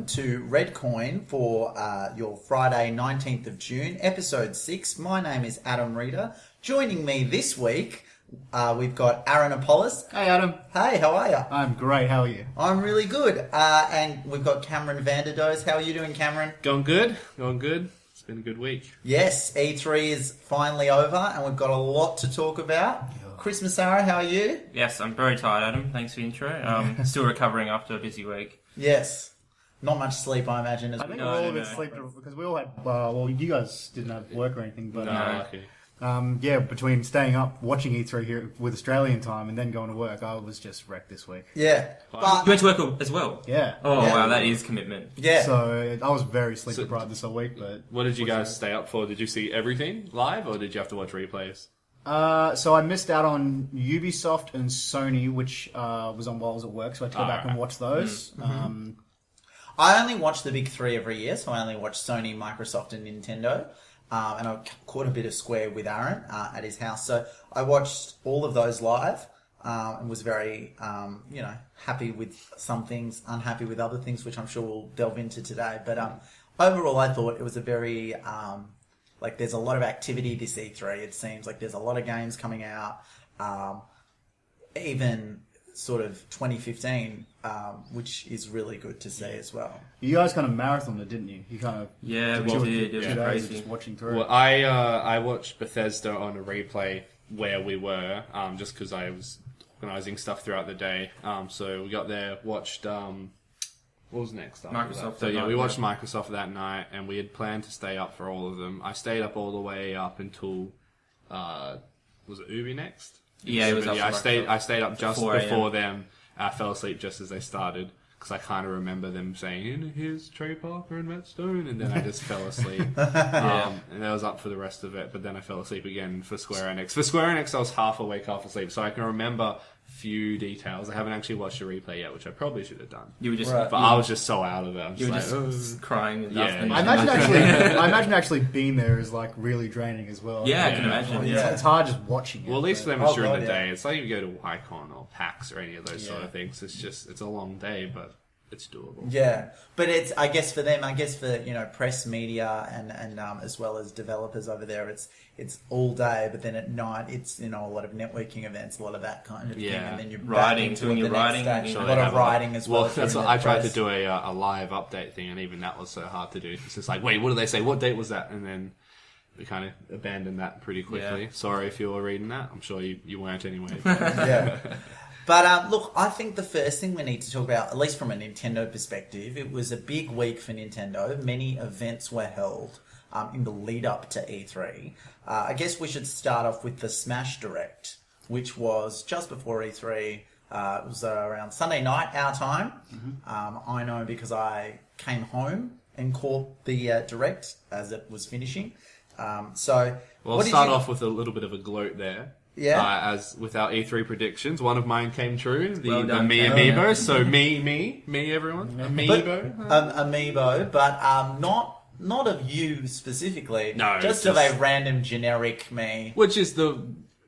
to Red Coin for your Friday 19th of June, episode 6. My name is Adam Reeder. Joining me this week, we've got Aaron Apollos. Hey, Adam. Hey, how are you? I'm great. How are you? I'm really good. And we've got Cameron Vanderdoes. How are you doing, Cameron? Going good. It's been a good week. Yes, E3 is finally over, and we've got a lot to talk about. Chris Massara, how are you? Yes, I'm very tired, Adam. Thanks for the intro. Still recovering after a busy week. Yes. Not much sleep, I imagine. I think we're all a bit sleep because we all had. Well, you guys didn't have work or anything, but Okay. between staying up watching E3 here with Australian time and then going to work, I was just wrecked this week. Yeah. You went to work as well? Yeah. Oh, Yeah. wow, that is commitment. Yeah. So I was very sleep deprived this whole week. But What did you guys stay up for? Did you see everything live, or did you have to watch replays? So I missed out on Ubisoft and Sony, which was on while I was at work, so I had to go back and watch those. I only watch the big three every year, so I only watch Sony, Microsoft, and Nintendo. And I caught a bit of Square with Aaron at his house. So I watched all of those live and was very, happy with some things, unhappy with other things, which I'm sure we'll delve into today. But overall, I thought it was a very, there's a lot of activity this E3. It seems like there's a lot of games coming out. Even sort of 2015, which is really good to see as well. You guys kind of marathoned it, didn't you? You kind of we did. It was crazy. just watching through. Well, I watched Bethesda on a replay where we were, just because I was organising stuff throughout the day. So we got there, watched what was next? Microsoft. So yeah, we watched Microsoft that night, and we had planned to stay up for all of them. I stayed up all the way up until was it Ubi next? Yeah, it was. Yeah, I stayed up just before 4 them. I fell asleep just as they started because I kind of remember them saying, "Here's Trey Parker and Matt Stone," and then I just fell asleep. And I was up for the rest of it, but then I fell asleep again for Square Enix. For Square Enix, I was half awake, half asleep, so I can remember few details. I haven't actually watched the replay yet, which I probably should have done. You were just, but I was just so out of it. I was you were just crying. I imagine actually being there is like really draining as well. Yeah, I can imagine. It's hard just watching it. Well, at least for them it's during the day. It's like if you go to YCon or PAX or any of those sort of things. It's a long day, but it's doable. Yeah, but it's I guess for press media and as well as developers over there, it's all day. But then at night, it's a lot of networking events, a lot of that kind of thing, and then you're writing, doing your writing, a lot of writing as well. Well, that's what I tried to do a live update thing, and even that was so hard to do. It's just like, wait, what did they say? What date was that? And then we kind of abandoned that pretty quickly. Yeah. Sorry if you were reading that. I'm sure you weren't anyway. Yeah. But look, I think the first thing we need to talk about, at least from a Nintendo perspective, it was a big week for Nintendo. Many events were held in the lead up to E3. I guess we should start off with the Smash Direct, which was just before E3. It was around Sunday night, our time. I know because I came home and caught the Direct as it was finishing. We'll start off with a little bit of a gloat there. Yeah. As with our E3 predictions, one of mine came true. The Me Cam. Amiibo. So me, everyone. Amiibo. Amiibo, but not of you specifically. No, just of a random generic me. Which is the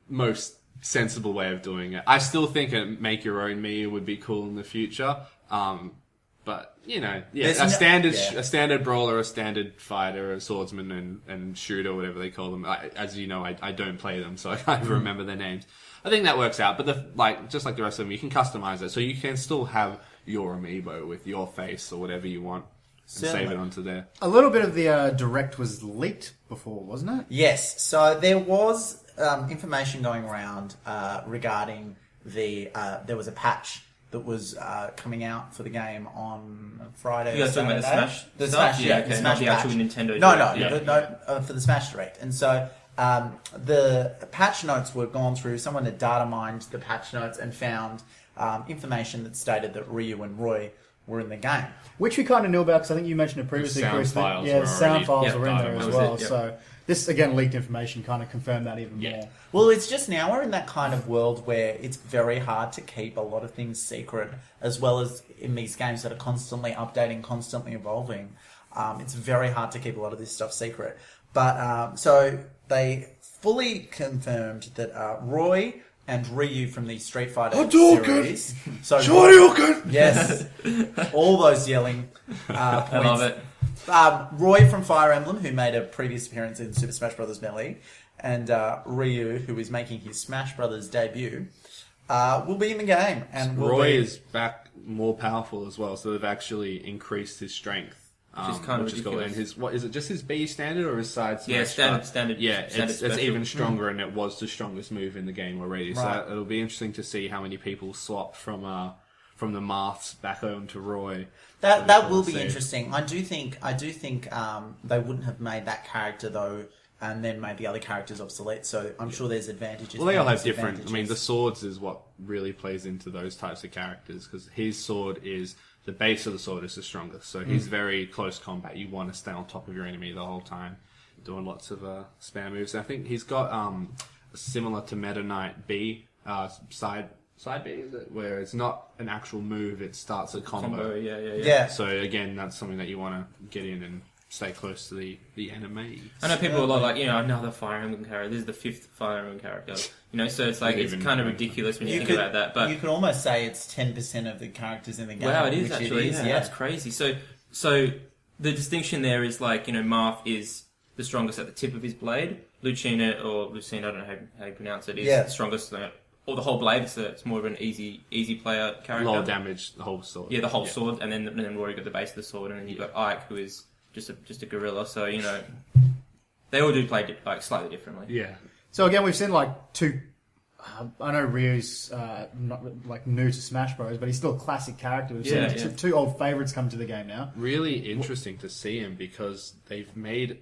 most sensible way of doing it. I still think a make your own me would be cool in the future. But a standard brawler, a standard fighter, a swordsman, and shooter, whatever they call them. As you know, I don't play them, so I can't even remember their names. I think that works out. But just like the rest of them, you can customize it, so you can still have your amiibo with your face or whatever you want, and save it onto there. A little bit of the Direct was leaked before, wasn't it? Yes. So there was information going around regarding there was a patch that was coming out for the game on Friday. You guys talking about the Smash? The Smash, okay, Smash not the actual patch. Nintendo. No, for the Smash Direct. And so the patch notes were gone through. Someone had data mined the patch notes and found information that stated that Ryu and Roy were in the game. Which we kind of knew about because I think you mentioned it previously, Chris. The sound files were in there as well. So this, again, leaked information kind of confirmed that even more. Well, it's just now we're in that kind of world where it's very hard to keep a lot of things secret, as well as in these games that are constantly updating, constantly evolving. It's very hard to keep a lot of this stuff secret. But so they fully confirmed that Roy and Ryu from the Street Fighter Hadouken! series. So Shoryuken! yes, all those yelling points. I love it. Roy from Fire Emblem, who made a previous appearance in Super Smash Bros. Melee, and Ryu, who is making his Smash Bros. Debut, will be in the game. And Roy is back more powerful as well, so they've actually increased his strength. Which is kind of ridiculous. And his, what is it, just his B standard or his side smash? Yeah, standard. Yeah, standard it's even stronger, and it was the strongest move in the game already. Right. So it'll be interesting to see how many people swap from the Marths back onto Roy. That will be interesting. I do think they wouldn't have made that character though, and then made the other characters obsolete. So I'm sure there's advantages. Well, they all have different. I mean, the swords is what really plays into those types of characters, because his sword is. The base of the sword is the strongest, so he's very close combat. You want to stay on top of your enemy the whole time, doing lots of spam moves. I think he's got similar to Meta Knight B side B, is it? Where it's not an actual move; it starts a combo. Yeah. So again, that's something that you want to get in and stay close to the enemy. I know people are like, another Fire Emblem character. This is the 5th Fire Emblem character. So it's like, it's kind of ridiculous when you think about that. But you could almost say it's 10% of the characters in the game. Wow, it is actually. That's crazy. So the distinction there is like, Marth is the strongest at the tip of his blade. Lucina, I don't know how you pronounce it, is the strongest, or the whole blade. So it's more of an easy player character. Low damage, the whole sword. Yeah, the whole sword, and then Rory got the base of the sword, and then you've got Ike, who is just a gorilla. So they all do play slightly differently. Yeah. So again, we've seen like two. I know Ryu's not like new to Smash Bros, but he's still a classic character. We've seen two old favourites come to the game now. Really interesting to see him, because they've made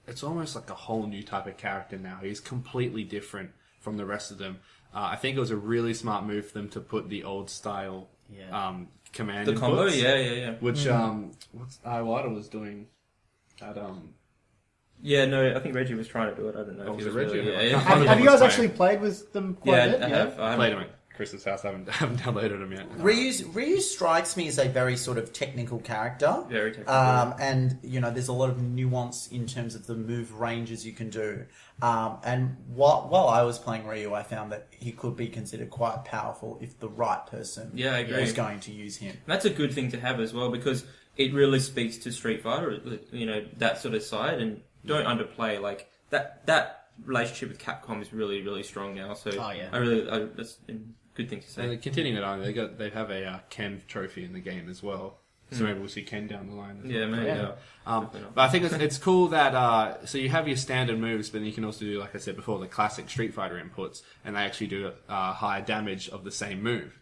it's almost like a whole new type of character now. He's completely different from the rest of them. I think it was a really smart move for them to put the old style command the combo, inputs, which what's Iwata was doing at Yeah, no, I think Reggie was trying to do it. I don't know. Oh, if he was was it Reggie? Really, Have you guys actually played with them quite a bit? I have. I played them at Chris's house. I haven't downloaded them yet. Ryu strikes me as a very sort of technical character. Very technical. And, there's a lot of nuance in terms of the move ranges you can do. And while I was playing Ryu, I found that he could be considered quite powerful if the right person I agree. was going to use him. That's a good thing to have as well, because it really speaks to Street Fighter, that sort of side, and don't underplay that relationship with Capcom is really, really strong now. So that's a good thing to say. And continuing it on, they have a Ken trophy in the game as well. So maybe we'll see Ken down the line. Yeah, maybe. But I think it's cool that so you have your standard moves, but then you can also do, like I said before, the classic Street Fighter inputs, and they actually do higher damage of the same move,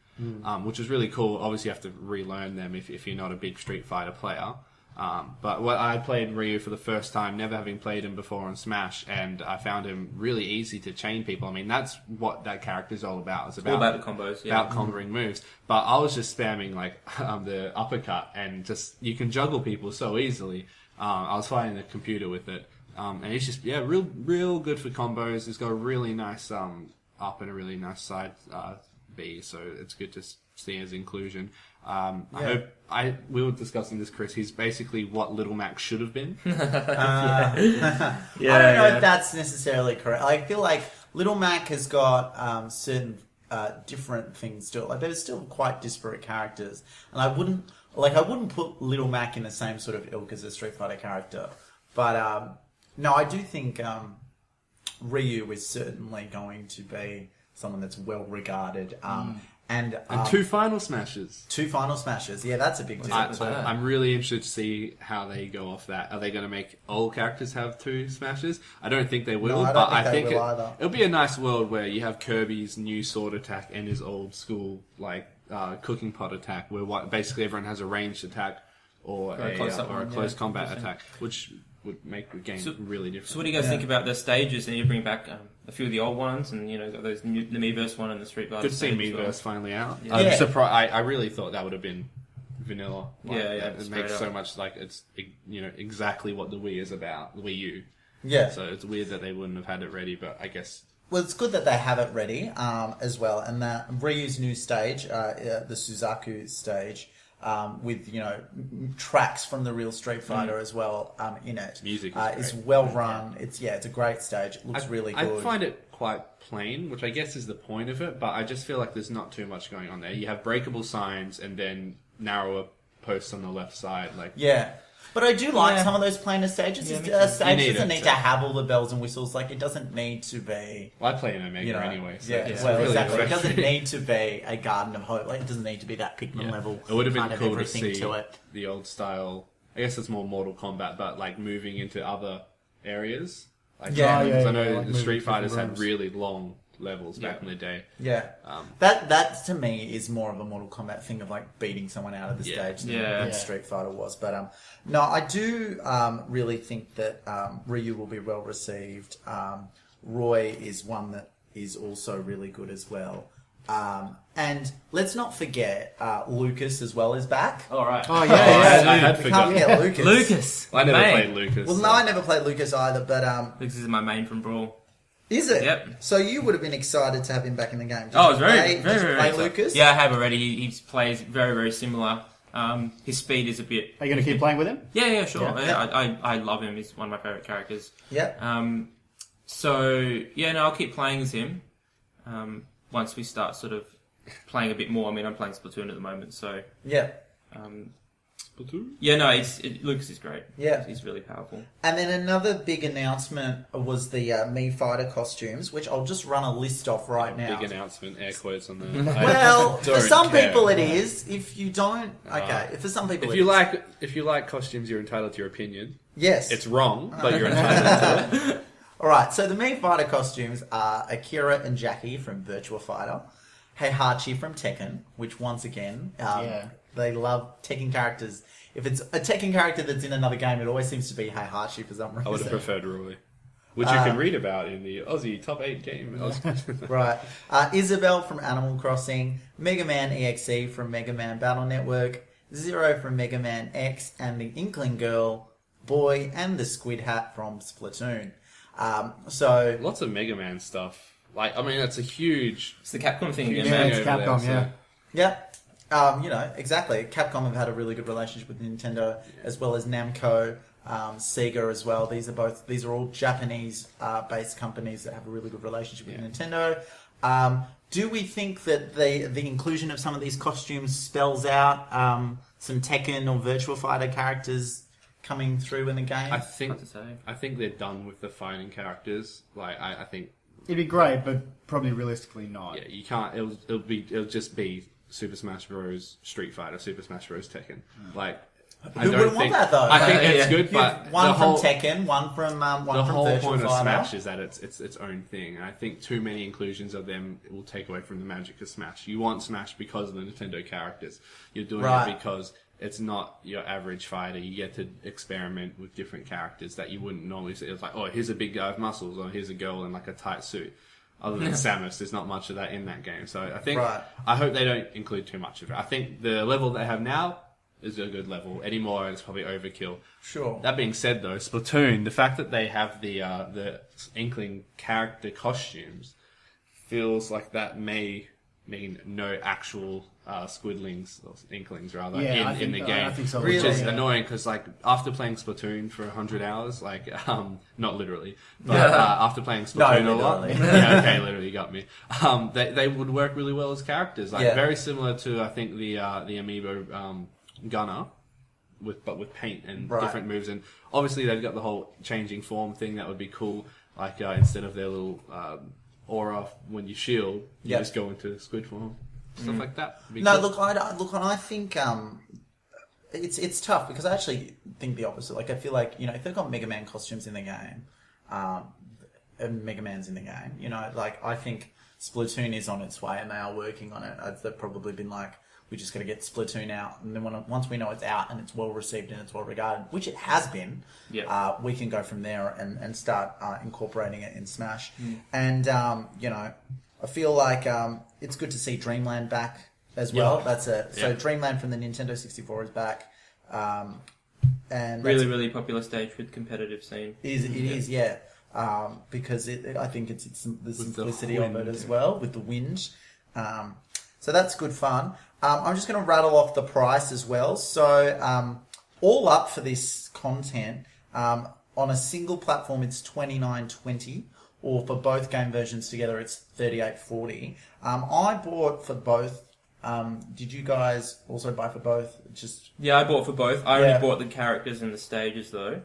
which is really cool. Obviously, you have to relearn them if you're not a big Street Fighter player. But I played Ryu for the first time, never having played him before on Smash, and I found him really easy to chain people. I mean, that's what that character's all about. It's all about the combos, about comboing moves. But I was just spamming the uppercut, and just you can juggle people so easily. I was fighting the computer with it, and he's just real good for combos. He's got a really nice up and a really nice side B, so it's good to see his inclusion. I hope we were discussing this, Chris. He's basically what Little Mac should have been. I don't know if that's necessarily correct. I feel like Little Mac has got certain different things to it. Like, they're still quite disparate characters, and I wouldn't put Little Mac in the same sort of ilk as a Street Fighter character. But no, I do think Ryu is certainly going to be someone that's well regarded. And 2 final smashes. 2 final smashes. Yeah, that's a big deal. I'm really interested to see how they go off that. Are they going to make all characters have 2 smashes? I don't think they will, but I think it'll be a nice world where you have Kirby's new sword attack and his old school cooking pot attack, where basically everyone has a ranged attack or a close combat attack, which would make the game really different. So what do you guys think about the stages? And you bring back a few of the old ones, and got those the Miiverse one and the Street Fighter. Good to see Miiverse finally out. Yeah. I'm surprised. I really thought that would have been vanilla. It makes so much it's exactly what the Wii is about, the Wii U. Yeah. So it's weird that they wouldn't have had it ready, but I guess. Well, it's good that they have it ready as well, and that Ryu's new stage, the Suzaku stage. with tracks from the real Street Fighter as well in it. Music is well run. It's a great stage. It looks really good. I find it quite plain, which I guess is the point of it, but I just feel like there's not too much going on there. You have breakable signs and then narrower posts on the left side. But I do like some of those plainer stages. Yeah, Stage doesn't need to have all the bells and whistles. Like, it doesn't need to be... Well, I play in Omega anyway. So exactly. It doesn't need to be a Garden of Hope. Like, it doesn't need to be that Pikmin level. It would have been cool to see to the old style... I guess it's more Mortal Kombat, but like moving into other areas. Like, I know like the Street Fighters had rooms. really long levels back in the day. Yeah. That to me is more of a Mortal Kombat thing of like beating someone out of the stage than Street Fighter was. But no, I do really think that Ryu will be well received. Roy is one that is also really good as well. And let's not forget Lucas as well is back. All right. Oh, I had We forgotten. can't forget Lucas. Lucas. I never Main. played Lucas. Well, no, I never played Lucas either, but... Lucas is my main from Brawl. Is it? Yep. So you would have been excited to have him back in the game. Did I you was very play excited. Lucas? Yeah, I have already. He plays very, very similar. His speed is a bit... Are you going to keep playing with him? Yeah, sure. Yeah. I love him. He's one of my favourite characters. Yeah. I'll keep playing as him. Once we start sort of playing a bit more. I mean, I'm playing Splatoon at the moment, so... Yeah. Splatoon? Yeah, no, Lucas is great. Yeah. He's really powerful. And then another big announcement was the Mii Fighter costumes, which I'll just run a list off right now. Big announcement, air quotes on there. Well, for don't some care. people it is. If you don't, okay. For some people, If you like costumes, you're entitled to your opinion. yes, It's wrong, but you're entitled to it. all right. So the Mii Fighter costumes are Akira and Jackie from Virtua Fighter, Heihachi from Tekken, which once again, they love Tekken characters. If it's a Tekken character that's in another game, it always seems to be Heihachi for some reason. I would have preferred Roy. Which you can read about in the Aussie Top 8 game. Right. Isabelle from Animal Crossing, Mega Man EXE from Mega Man Battle Network, Zero from Mega Man X, and the Inkling Girl, Boy, and the Squid Hat from Splatoon. So Lots of Mega Man stuff. Like, I mean, it's a huge... It's the Capcom thing again, Yeah, man. it's Capcom, yeah. Exactly. Capcom have had a really good relationship with Nintendo, as well as Namco, Sega as well. These are all Japanese based companies that have a really good relationship with Nintendo. Do we think that the inclusion of some of these costumes spells out some Tekken or Virtua Fighter characters coming through in the game? I think they're done with the fighting characters. Like, I think... It'd be great, but probably realistically not. Yeah, you can't... It'll just be Super Smash Bros. Street Fighter, Super Smash Bros. Tekken. Like... Who wouldn't want that though? I think it's good, but one from Tekken, one from the whole Virtua point of Fighter. Smash is that it's its own thing. And I think too many inclusions of them will take away from the magic of Smash. You want Smash because of the Nintendo characters. You're doing it because it's not your average fighter. You get to experiment with different characters that you wouldn't normally see. It's like, oh, here's a big guy with muscles, or here's a girl in like a tight suit. Other than Samus, there's not much of that in that game. So I think I hope they don't include too much of it. I think the level they have now is a good level. Any more, it's probably overkill. Sure. That being said, though, Splatoon, the fact that they have the Inkling character costumes feels like that may mean no actual squidlings, or Inklings rather, in the game. I think so. Which is Really? annoying because, like, after playing Splatoon for 100 hours, like, not literally, but after playing Splatoon a lot, literally you got me. They would work really well as characters, like very similar to I think the Amiibo Gunner, but with paint and different moves, and obviously they've got the whole changing form thing that would be cool. Like instead of their little aura when you shield, you just go into squid form. Stuff like that. No, cool. I think it's tough because I actually think the opposite. Like, I feel like, if they've got Mega Man costumes in the game, and Mega Man's in the game, like, I think Splatoon is on its way and they are working on it. They've probably been like, we just got to get Splatoon out, and then once we know it's out and it's well received and it's well regarded, which it has been, we can go from there and start incorporating it in Smash. And I feel like it's good to see Dreamland back as well. So Dreamland from the Nintendo 64 is back, and really popular stage with competitive scene. It is, because I think it's the simplicity of it as well with the wind. So that's good fun. I'm just going to rattle off the price as well. So all up for this content, on a single platform, it's $29.20, or for both game versions together, it's $38.40. I bought for both. Did you guys also buy for both? I bought for both. I only bought the characters and the stages though,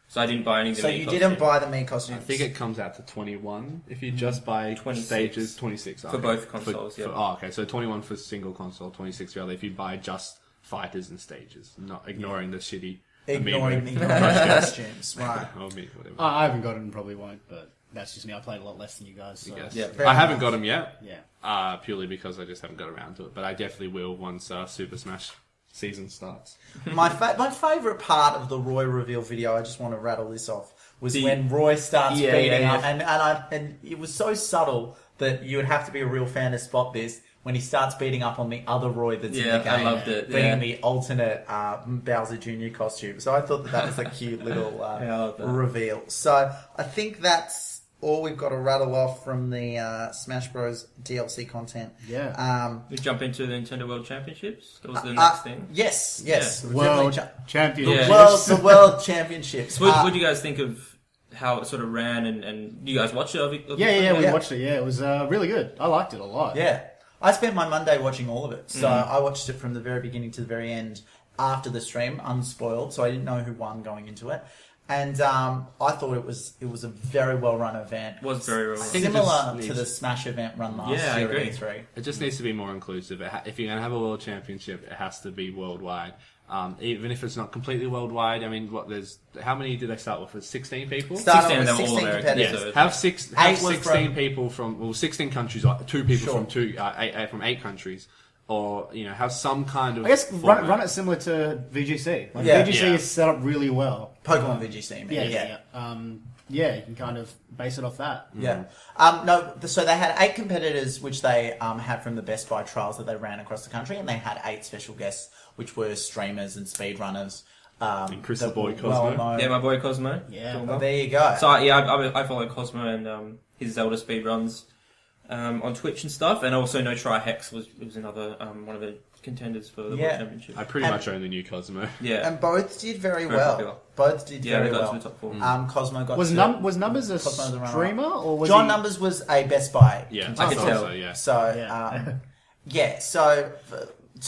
so I didn't buy any of the So Mii you costumes. didn't buy the Mii costumes? I think it comes out to 21 if you just buy 26. stages. 26 For both consoles, yeah. Okay, so 21 for single console, 26 really if you buy just fighters and stages, not ignoring the shitty. Ignoring the costumes, right? Or me, whatever. I haven't got it and probably won't, but that's just me. I played a lot less than you guys. So. Yes. Fair I haven't enough. got them yet. Yeah. Purely because I just haven't got around to it. But I definitely will once Super Smash season starts. My favourite part of the Roy reveal video, I just want to rattle this off, was when Roy starts beating up, and it was so subtle that you would have to be a real fan to spot this. When he starts beating up on the other Roy that's in the game, I loved it. being the alternate Bowser Jr. costume. So I thought that was a cute little reveal. So I think that's all we've got to rattle off from the Smash Bros. DLC content. Yeah. We jump into the Nintendo World Championships. That was the next thing. Yes. Yeah. World Championship. The World Championships. So what do you guys think of how it sort of ran? And you guys watched it? Yeah, we watched it. Yeah, it was really good. I liked it a lot. Yeah. I spent my Monday watching all of it. So I watched it from the very beginning to the very end after the stream, unspoiled. So I didn't know who won going into it. And I thought it was a very well run event. It was very well run. Similar to the Smash event run last I year agree. at E3. It just needs to be more inclusive. If you're going to have a world championship, it has to be worldwide. Even if it's not completely worldwide, I mean, how many did they start with? 16 people? 16 and with they're all 16 American. competitors. So Have 16 from- people from 16 countries, 2 people from from 8 countries, or have some kind of. I guess format. run it similar to VGC. Yeah. VGC Yeah. is set up really well. Pokemon VGC, man. Yeah, you can kind of base it off that. Yeah. So they had 8 competitors, which they had from the Best Buy trials that they ran across the country, and they had 8 special guests, which were streamers and speedrunners. And Chris the boy that Cosmo. were well known. yeah, my boy Cosmo. Yeah. Well, there you go. So I follow Cosmo and his Zelda speedruns on Twitch and stuff, and also No Try Hex was another one of the contenders for the World Championship. I pretty much only knew Cosmo. Yeah, And both did very Very well. popular. Both did they very got well. to the top 4. Cosmo got Was to... was Numbers a Cosmo the runner-up. streamer or was John he... Numbers was a Best Buy. Yeah, I could tell. So, yeah. So, Yeah. So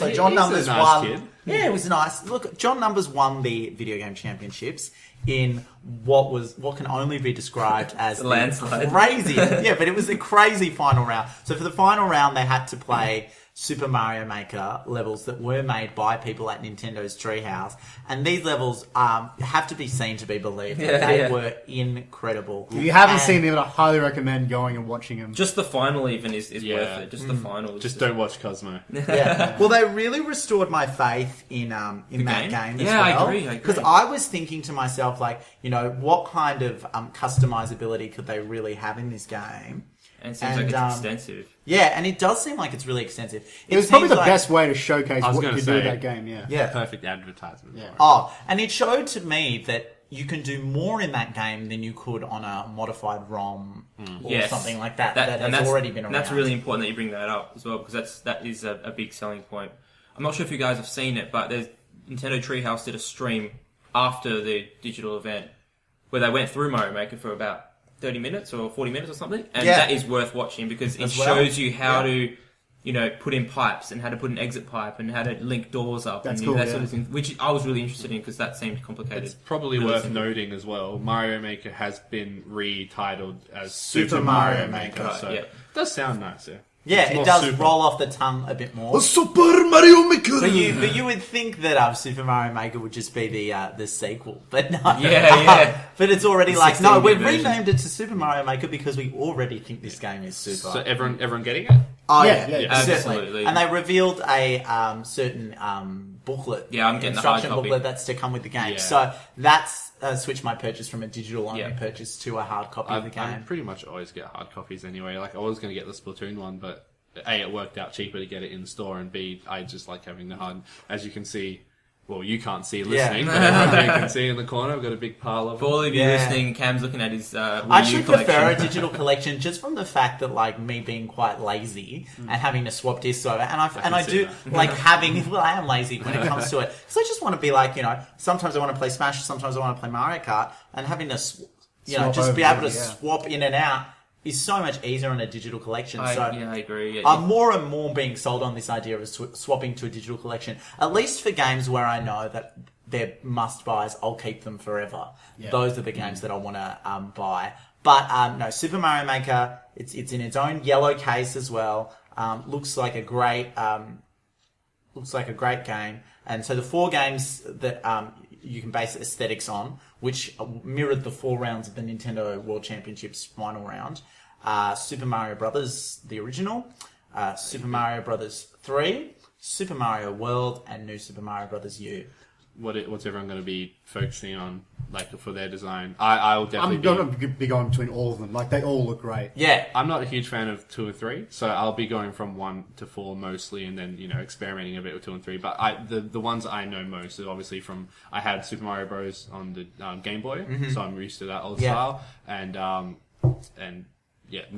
He- John he's a Numbers nice won. kid. Yeah, it was nice. Look, John Numbers won the video game championships in what can only be described as A landslide. crazy. Yeah, but it was a crazy final round. So for the final round, they had to play Super Mario Maker levels that were made by people at Nintendo's Treehouse, and these levels have to be seen to be believed. They were incredible. If you haven't And- seen them, I highly recommend going and watching them. just the final even is Yeah. worth it. Just the final. is Just don't watch Cosmo. Yeah. Well, they really restored my faith in that game? game as Yeah, I well. agree. Because I was thinking to myself, like, what kind of customizability could they really have in this game? And it seems like it's extensive. Yeah, and it does seem like it's really extensive. It was probably seems the like- best way to showcase I was what you gonna could do with say- that game, yeah. Yeah. Perfect advertisement. Yeah. For it. Oh, and it showed to me that you can do more in that game than you could on a modified ROM or Yes. something like that. And has already been around. That's really important that you bring that up as well, because that is a big selling point. I'm not sure if you guys have seen it, but Nintendo Treehouse did a stream after the digital event where they went through Mario Maker for about 30 minutes or 40 minutes or something, and that is worth watching because it shows you how to, put in pipes and how to put an exit pipe and how to link doors up That's and cool, that sort of thing, which I was really interested in because that seemed complicated. It's probably Really worth simple. noting as well. Mario Maker has been retitled as Super Mario Maker. Right, so yeah. it does sound nice. Yeah. Yeah, It's it more does super. roll off the tongue a bit more. Super Mario Maker! But you would think that Super Mario Maker would just be the sequel, but no. Yeah. But it's already The like, no, 16-bit we've version. renamed it to Super Mario Maker because we already think this game is super. So everyone getting it? Oh Yeah, certainly. absolutely. And they revealed a certain booklet. Yeah, I'm getting the instruction hard copy. booklet that's to come with the game. Yeah. So that's switched my purchase from a digital only Yeah. purchase to a hard copy of the I game. pretty much always get hard copies anyway. Like I was going to get the Splatoon one, but A, it worked out cheaper to get it in store, and B, I just like having the hard. As you can see, well, you can't see listening, but everyone can see in the corner. I've got a big pile of For all of you listening, Cam's looking at his Wii I actually U collection. prefer a digital collection just from the fact that, like, me being quite lazy and having to swap discs over, and I do like having. Well, I am lazy when it comes to it because I just want to be like, sometimes I want to play Smash, sometimes I want to play Mario Kart, and having to, just be able to swap in and out is so much easier in a digital collection. I agree. Yeah, I'm more and more being sold on this idea of swapping to a digital collection, at least for games where I know that they're must-buys. I'll keep them forever. Yeah. Those are the games that I want to buy. But no, Super Mario Maker, it's in its own yellow case as well. Looks like a great game. And so the 4 games that you can base aesthetics on, which mirrored the 4 rounds of the Nintendo World Championships final round. Super Mario Brothers, the original, Super Mario Brothers 3, Super Mario World, and New Super Mario Brothers U. What's everyone going to be focusing on, like, for their design? I'll definitely I'm going to be going between all of them. Like, they all look great. Yeah. I'm not a huge fan of 2 and 3, so I'll be going from 1 to 4 mostly, and then, experimenting a bit with 2 and 3. But the ones I know most are obviously I had Super Mario Bros. On the Game Boy, so I'm used to that old style, and the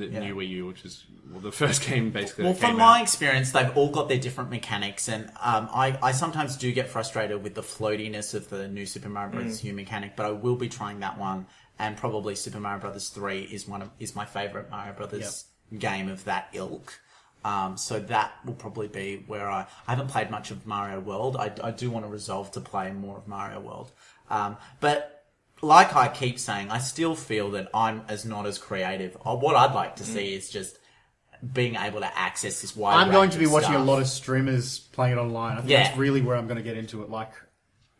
new Wii U, which is the first game basically. Well, from my experience, they've all got their different mechanics, and I sometimes do get frustrated with the floatiness of the new Super Mario Bros. U mechanic, but I will be trying that one, and probably Super Mario Bros. 3 is my favourite Mario Brothers game of that ilk. So that will probably be where I haven't played much of Mario World. I do want to resolve to play more of Mario World, but. Like I keep saying, I still feel that I'm not as creative. What I'd like to see is just being able to access this wide range I'm going to be of watching stuff. a lot of streamers playing it online. I think that's really where I'm going to get into it. Like,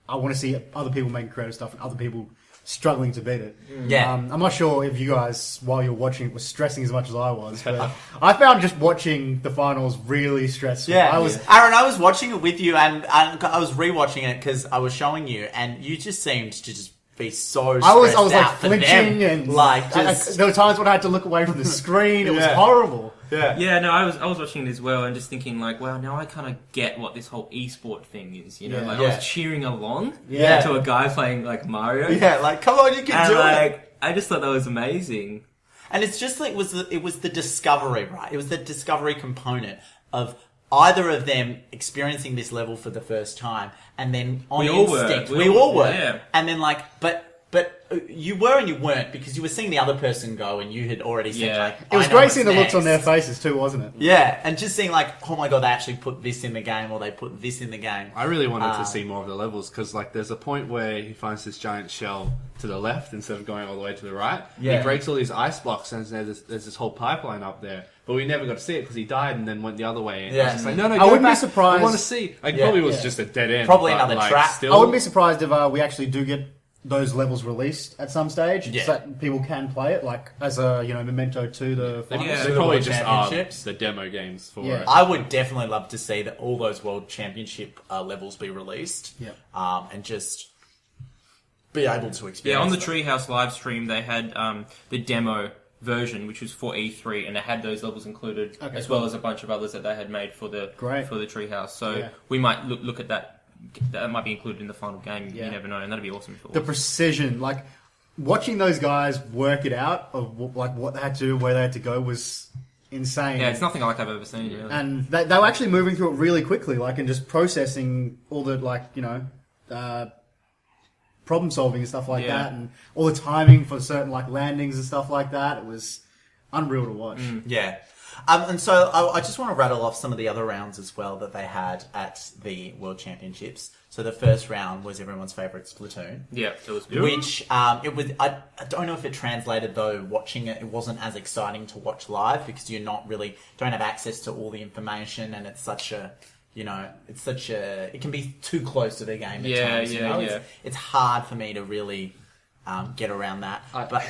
I want to see other people making creative stuff and other people struggling to beat it. Yeah. I'm not sure if you guys, while you're watching it, were stressing as much as I was, but I found just watching the finals really stressful. Yeah, Aaron, I was watching it with you, and I was rewatching it because I was showing you, and you just seemed to just be so stressed I was out like for flinching them. and like just... there were times when I had to look away from the screen. It was horrible. Yeah, no, I was watching it as well and just thinking like, wow, now I kind of get what this whole esport thing is. I was cheering along to a guy playing like Mario. Yeah, like come on, you can do it. I just thought that was amazing. And it's just like it was the discovery, right? It was the discovery component of either of them experiencing this level for the first time, and then on instinct, we all were. Yeah. And then like, but you were and you weren't because you were seeing the other person go, and you had already said like, it was great seeing the looks on their faces too, wasn't it? Yeah, and just seeing like, oh my god, they actually put this in the game, or they put this in the game. I really wanted to see more of the levels because like there's a point where he finds this giant shell to the left instead of going all the way to the right. Yeah. He breaks all these ice blocks and there's this whole pipeline up there. But we never got to see it because he died and then went the other way. And I was just like, no, I wouldn't be surprised. I want to see. Like, probably was just a dead end. Probably another trap. Still... I wouldn't be surprised if we actually do get those levels released at some stage, so that people can play it, like as a memento to the finals. They probably just are the demo games for it. I would definitely love to see that all those World Championship levels be released, and just be able to experience. Yeah, on the them. Treehouse live stream, they had the demo version, which was for E3, and it had those levels included, as well as a bunch of others that they had made for the Treehouse. So we might look at that. That might be included in the final game. You never know, and that'd be awesome. The precision, like watching those guys work it out of like what they had to do, where they had to go, was insane. Yeah, it's nothing like I've ever seen. Yeah. And they were actually moving through it really quickly, like and just processing all the problem solving and stuff like that, and all the timing for certain like landings and stuff like that. It was unreal to watch. Yeah. And so I just want to rattle off some of the other rounds as well that they had at the World Championships. So the first round was everyone's favourite Splatoon. Yeah, it was good. Which, it was, I don't know if it translated though, watching it wasn't as exciting to watch live because you're not really, don't have access to all the information, and it's such a, it can be too close to the game at times. It's hard for me to really get around that. But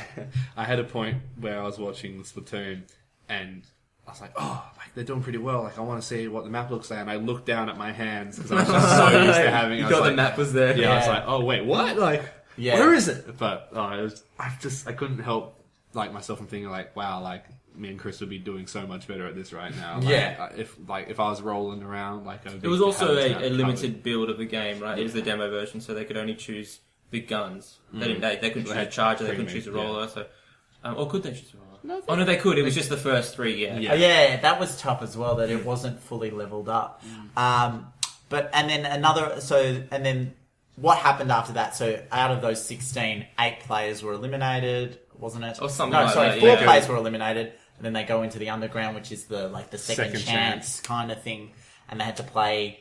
I had a point where I was watching Splatoon and I was like, they're doing pretty well. Like, I want to see what the map looks like. And I looked down at my hands because I was just so used to having. The map was there. I was like, oh wait, what? Like, where is it? But I couldn't help like myself, I'm thinking like, wow, like me and Chris would be doing so much better at this right now. If I was rolling around, like it was also a limited build of the game, right? It was the demo version, so they could only choose big guns. They couldn't choose a charger, they couldn't choose a roller. So, or could they choose a roller? No, they could. It was just the first 3. Yeah, that was tough as well. That it wasn't fully leveled up. And then what happened after that? So out of those 16, 8 players were eliminated, wasn't it? Or something like that. 4 players were eliminated, and then they go into the underground, which is the second chance kind of thing, and they had to play.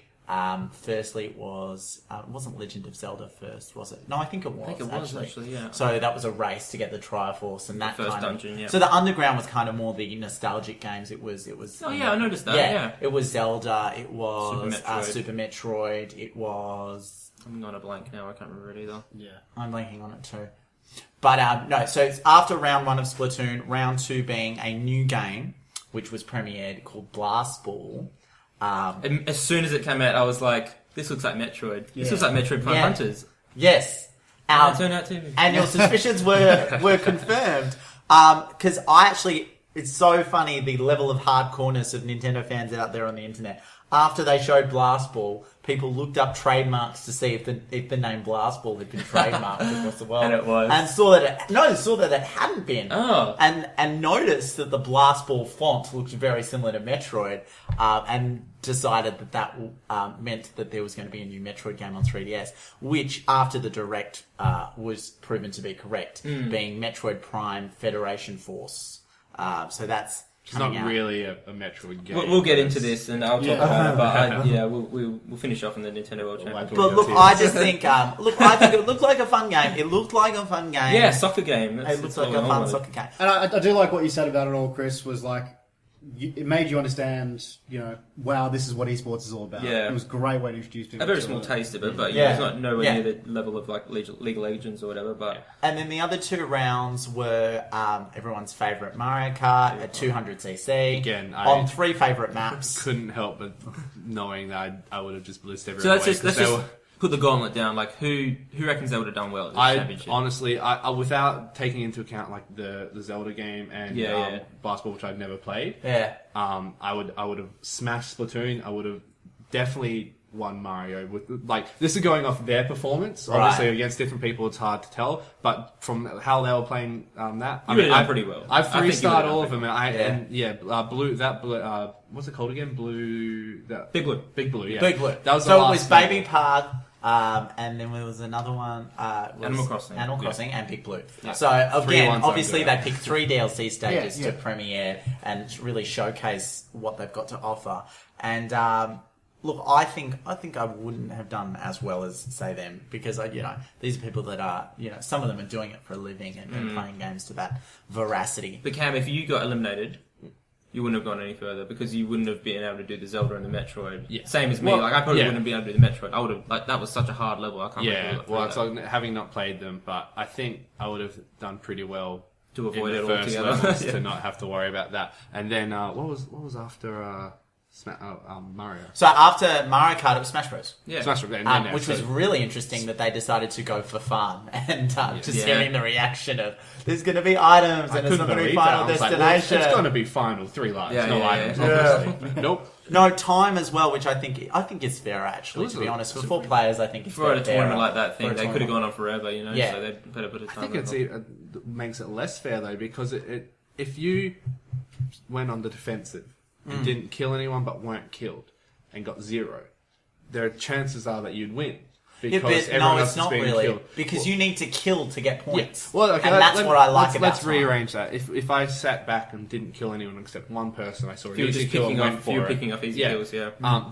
Firstly, it wasn't Legend of Zelda first, was it? No, I think it was. Actually, yeah. So that was a race to get the Triforce and that first kind dungeon, of. yeah. So the underground was kind of more the nostalgic games. It was. Oh yeah, I noticed that. Yeah, it was Zelda. It was Super Metroid. It was. I'm not a blank now. I can't remember it either. Yeah, I'm blanking on it too. But no, so it's after round 1 of Splatoon, round 2 being a new game, which was premiered called Blast Ball. And as soon as it came out, I was like, "This looks like Metroid. Yeah. This looks like Metroid Prime Hunters." Yes, it turned out to be. And your suspicions were confirmed. Because it's so funny the level of hardcoreness of Nintendo fans out there on the internet. After they showed Blast Ball, people looked up trademarks to see if the name Blast Ball had been trademarked across the world, and it was, and saw that it hadn't been. Oh, and noticed that the Blast Ball font looked very similar to Metroid, and decided that meant that there was going to be a new Metroid game on 3DS, which after the Direct was proven to be correct, being Metroid Prime Federation Force. So that's. It's not really a Metroid game. We'll get into this, and I'll talk about it. But we'll finish off in the Nintendo World Championship. But look, I just think, I think it looked like a fun game. It looked like a fun game. Yeah, soccer game. It looks like a fun soccer game. And I do like what you said about it all, Chris. Was like it made you understand, wow, this is what esports is all about. Yeah. It was a great way to introduce people. A very small taste of it, but it's not nowhere near the level of like League of Legends or whatever. But and then the other 2 rounds were everyone's favourite Mario Kart at 200cc. Again, on 3 favourite maps. Couldn't help but knowing that I would have just blitzed everyone. So let's just put the gauntlet down. Like who reckons they would have done well at this championship? Honestly, I without taking into account like the Zelda game and basketball, which I've never played. Yeah. I would have smashed Splatoon. I would have definitely won Mario with this is going off their performance. Right. Obviously, against different people, it's hard to tell. But from how they were playing that, I mean, pretty well. I've 3-starred all of them, blue. What's it called again? Blue. Big Blue. Big Blue. Yeah. Big Blue. That was so it was Baby Park. And then there was another one. Animal Crossing. And Big Blue. Yeah. So again, obviously they under picked 3 DLC stages to premiere and really showcase what they've got to offer. And look, I think I wouldn't have done as well as say them because these are people that are some of them are doing it for a living and playing games to that veracity. But Cam, if you got eliminated, you wouldn't have gone any further because you wouldn't have been able to do the Zelda and the Metroid. Yeah. Same as me. I probably wouldn't have been able to do the Metroid. I would have that was such a hard level. I can't. It's like having not played them, but I think I would have done pretty well to avoid it first altogether. levels to not have to worry about that. And then what was after Mario? So after Mario Kart, it was Smash Bros. Yeah, Smash Bros. Which was really interesting that they decided to go for fun and just hearing the reaction of there's going to be items and it's not going to be final destination. It's going to be final 3 lives, no items. Obviously, nope. No time as well, which I think is fairer actually. To be honest, for 4 players, I think it's for a tournament like that they could have gone on forever, Yeah. So they put a bit of time. I think it makes it less fair though because if you went on the defensive and didn't kill anyone but weren't killed and got 0, chances are that you'd win. Because everyone else is being killed. Because you need to kill to get points. Yeah. Well, okay, and that's what I like about Let's rearrange that. If I sat back and didn't kill anyone except one person I saw an easy kill and went for it. Picking up easy kills,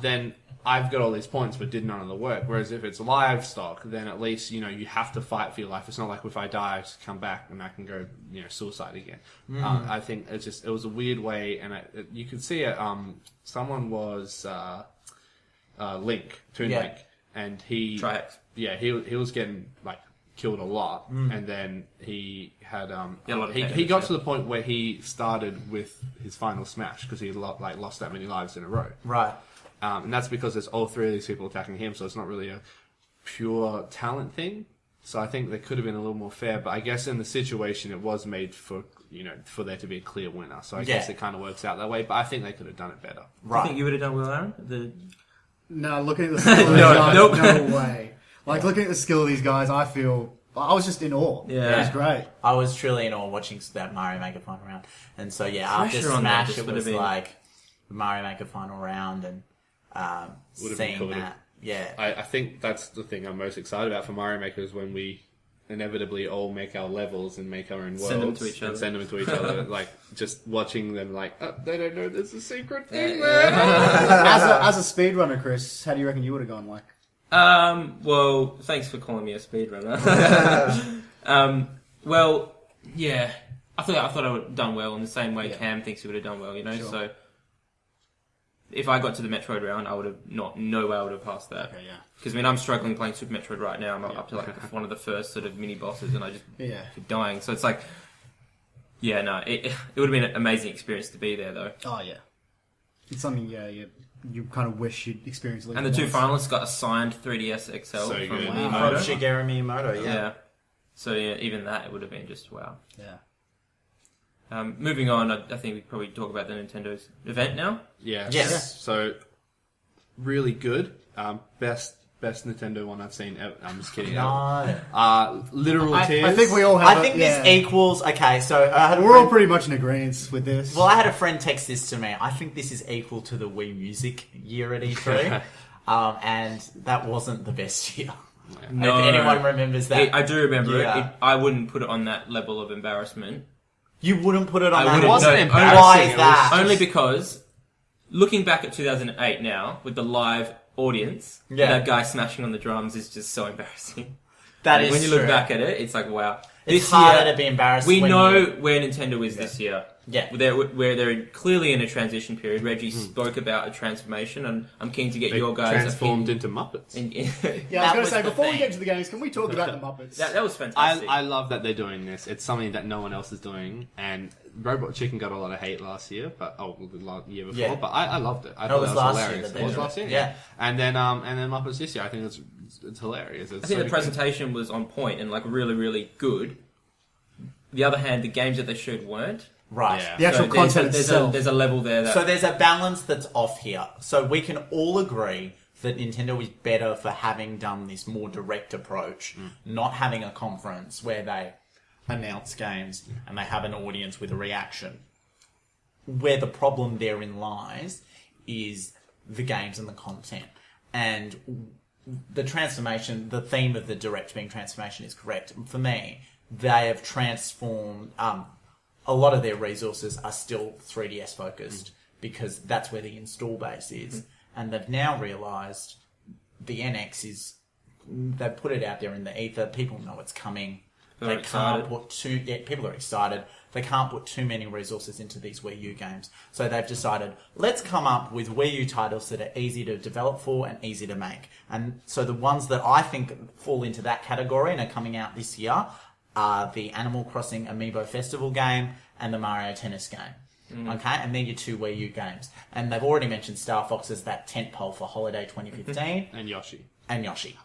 then I've got all these points but did none of the work. Whereas if it's livestock, then at least, you have to fight for your life. It's not like if I die, I just come back and I can go, suicide again. I think it was a weird way, and you could see it. Someone was Link, Toon Link, and he... Trihex. Yeah, he was getting, killed a lot, and then he had... he got to the point where he started with his final smash, because he lost that many lives in a row. Right. And that's because there's all 3 of these people attacking him, so it's not really a pure talent thing. So I think they could have been a little more fair, but I guess in the situation it was made for for there to be a clear winner. So I guess it kind of works out that way. But I think they could have done it better. Right. Do you think you would have done well, Aaron? No, looking at the skill of these guys, no way. Like, looking at the skill of these guys, I was just in awe. Yeah. It was great. I was truly in awe watching that Mario Maker final round. And so, after Smash, it was like the Mario Maker final round and seeing that. Yeah. I think that's the thing I'm most excited about for Mario Maker is when we inevitably all make our levels and make our own worlds. Send them to each other. And send them to each other. Like, just watching them they don't know there's a secret thing there. As a speedrunner, Chris, how do you reckon you would have gone like? Well, thanks for calling me a speedrunner. Well, yeah. I thought I would have done well in the same way Cam thinks he would have done well, Sure. So if I got to the Metroid round, I would have no way I would have passed that. Okay, yeah. Because I'm struggling playing Super Metroid right now. I'm up to one of the first sort of mini bosses, and I just keep dying. So it's like, it would have been an amazing experience to be there, though. Oh yeah, it's something you kind of wish you'd experienced. And the two finalists got a signed 3DS XL from Miyamoto. Shigeru Miyamoto, yeah. So even that, it would have been just wow. Yeah. Moving on, I think we probably talk about the Nintendo's event now. Yeah. Yes. So really good. Best Nintendo one I've seen ever. I'm just kidding. No. Literal tears. I think we all have. I think this equals. Okay, so we're all pretty much in agreement with this. Well, I had a friend text this to me. I think this is equal to the Wii Music year at E3, and that wasn't the best year. No. If anyone remembers that, I do remember it. I wouldn't put it on that level of embarrassment. You wouldn't put it on that. It wasn't embarrassing. Why is that? Only because looking back at 2008 now with the live audience, that guy smashing on the drums is just so embarrassing. That is when you look back at it, it's like wow. It's harder to be embarrassed. We know where Nintendo is this year. Yeah. Where they're clearly in a transition period. Reggie spoke about a transformation, and I'm keen to get your guys transformed into Muppets. I was going to say, before we get to the games, can we talk about the Muppets? That was fantastic. I love that they're doing this. It's something that no one else is doing, and Robot Chicken got a lot of hate last year, the year before, but I loved it. I thought it was hilarious. It was last year, yeah. And then Muppets this year, I think it's hilarious. I think the presentation was on point and really, really good. The other hand, the games that they showed weren't. Right. Yeah. The actual content itself. There's a level there. So there's a balance that's off here. So we can all agree that Nintendo is better for having done this more direct approach, not having a conference where they announce games and they have an audience with a reaction. Where the problem therein lies is the games and the content. And the transformation, the theme of the direct being transformation is correct. For me, they have transformed... a lot of their resources are still 3DS focused because that's where the install base is. And they've now realised the NX is... They've put it out there in the ether. People know it's coming. They can't put people are excited. They can't put too many resources into these Wii U games. So they've decided, let's come up with Wii U titles that are easy to develop for and easy to make. And so the ones that I think fall into that category and are coming out this year are the Animal Crossing Amiibo Festival game and the Mario Tennis game. Okay? And they're your two Wii U games. And they've already mentioned Star Fox as that tentpole for Holiday 2015. And Yoshi.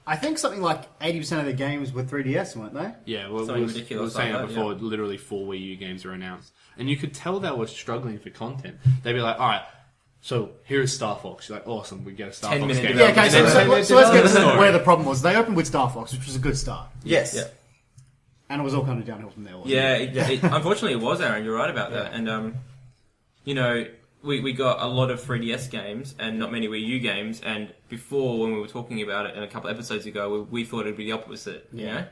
I think something like 80% of the games were 3DS, weren't they? Yeah, well, we were saying that before. Literally 4 Wii U games were announced. And you could tell they were struggling for content. They'd be like, alright, so here's Star Fox. You're like, awesome, we get a Star Fox game. Yeah, okay, so let's get to where the problem was. They opened with Star Fox, which was a good start. Yes. Yeah. And it was all kind of downhill from there, wasn't it? Unfortunately it was, Aaron. You're right about that. And, we got a lot of 3DS games and not many Wii U games. And before, when we were talking about it in a couple of episodes ago, we thought it'd be the opposite, you know?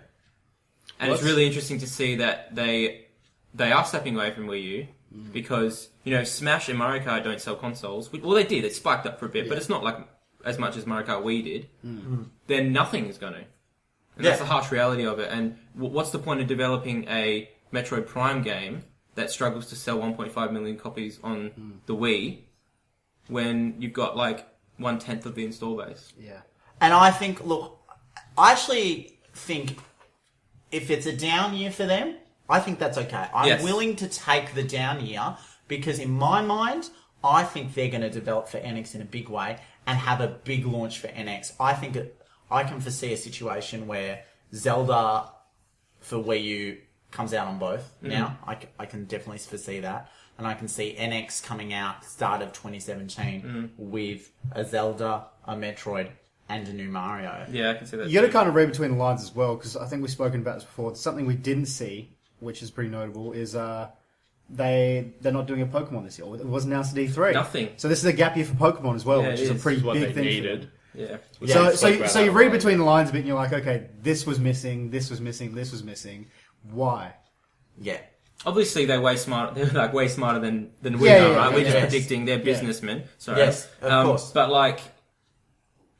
And it's really interesting to see that they are stepping away from Wii U because, Smash and Mario Kart don't sell consoles. Well, they did. It spiked up for a bit, but it's not like as much as Mario Kart Wii did. Then nothing is going to. And that's the harsh reality of it. And what's the point of developing a Metroid Prime game that struggles to sell 1.5 million copies on the Wii when you've got 1/10 of the install base? Yeah. And I think, I actually think if it's a down year for them, I think that's okay. I'm willing to take the down year because in my mind, I think they're going to develop for NX in a big way and have a big launch for NX. I can foresee a situation where Zelda for Wii U comes out on both now. I can definitely foresee that. And I can see NX coming out start of 2017 with a Zelda, a Metroid, and a new Mario. Yeah, I can see that. You got to kind of read between the lines as well, because I think we've spoken about this before. Something we didn't see, which is pretty notable, is they're not doing a Pokemon this year. It was announced at E3. Nothing. So this is a gap year for Pokemon as well, which is a pretty what big they thing. needed. Yeah. So you read between the lines a bit, and you're like, okay, this was missing, this was missing, this was missing. Why? Yeah. Obviously, they're way smarter. They're like way smarter than we are, right? We're just predicting. They're businessmen. Sorry. Yes, of course. But like,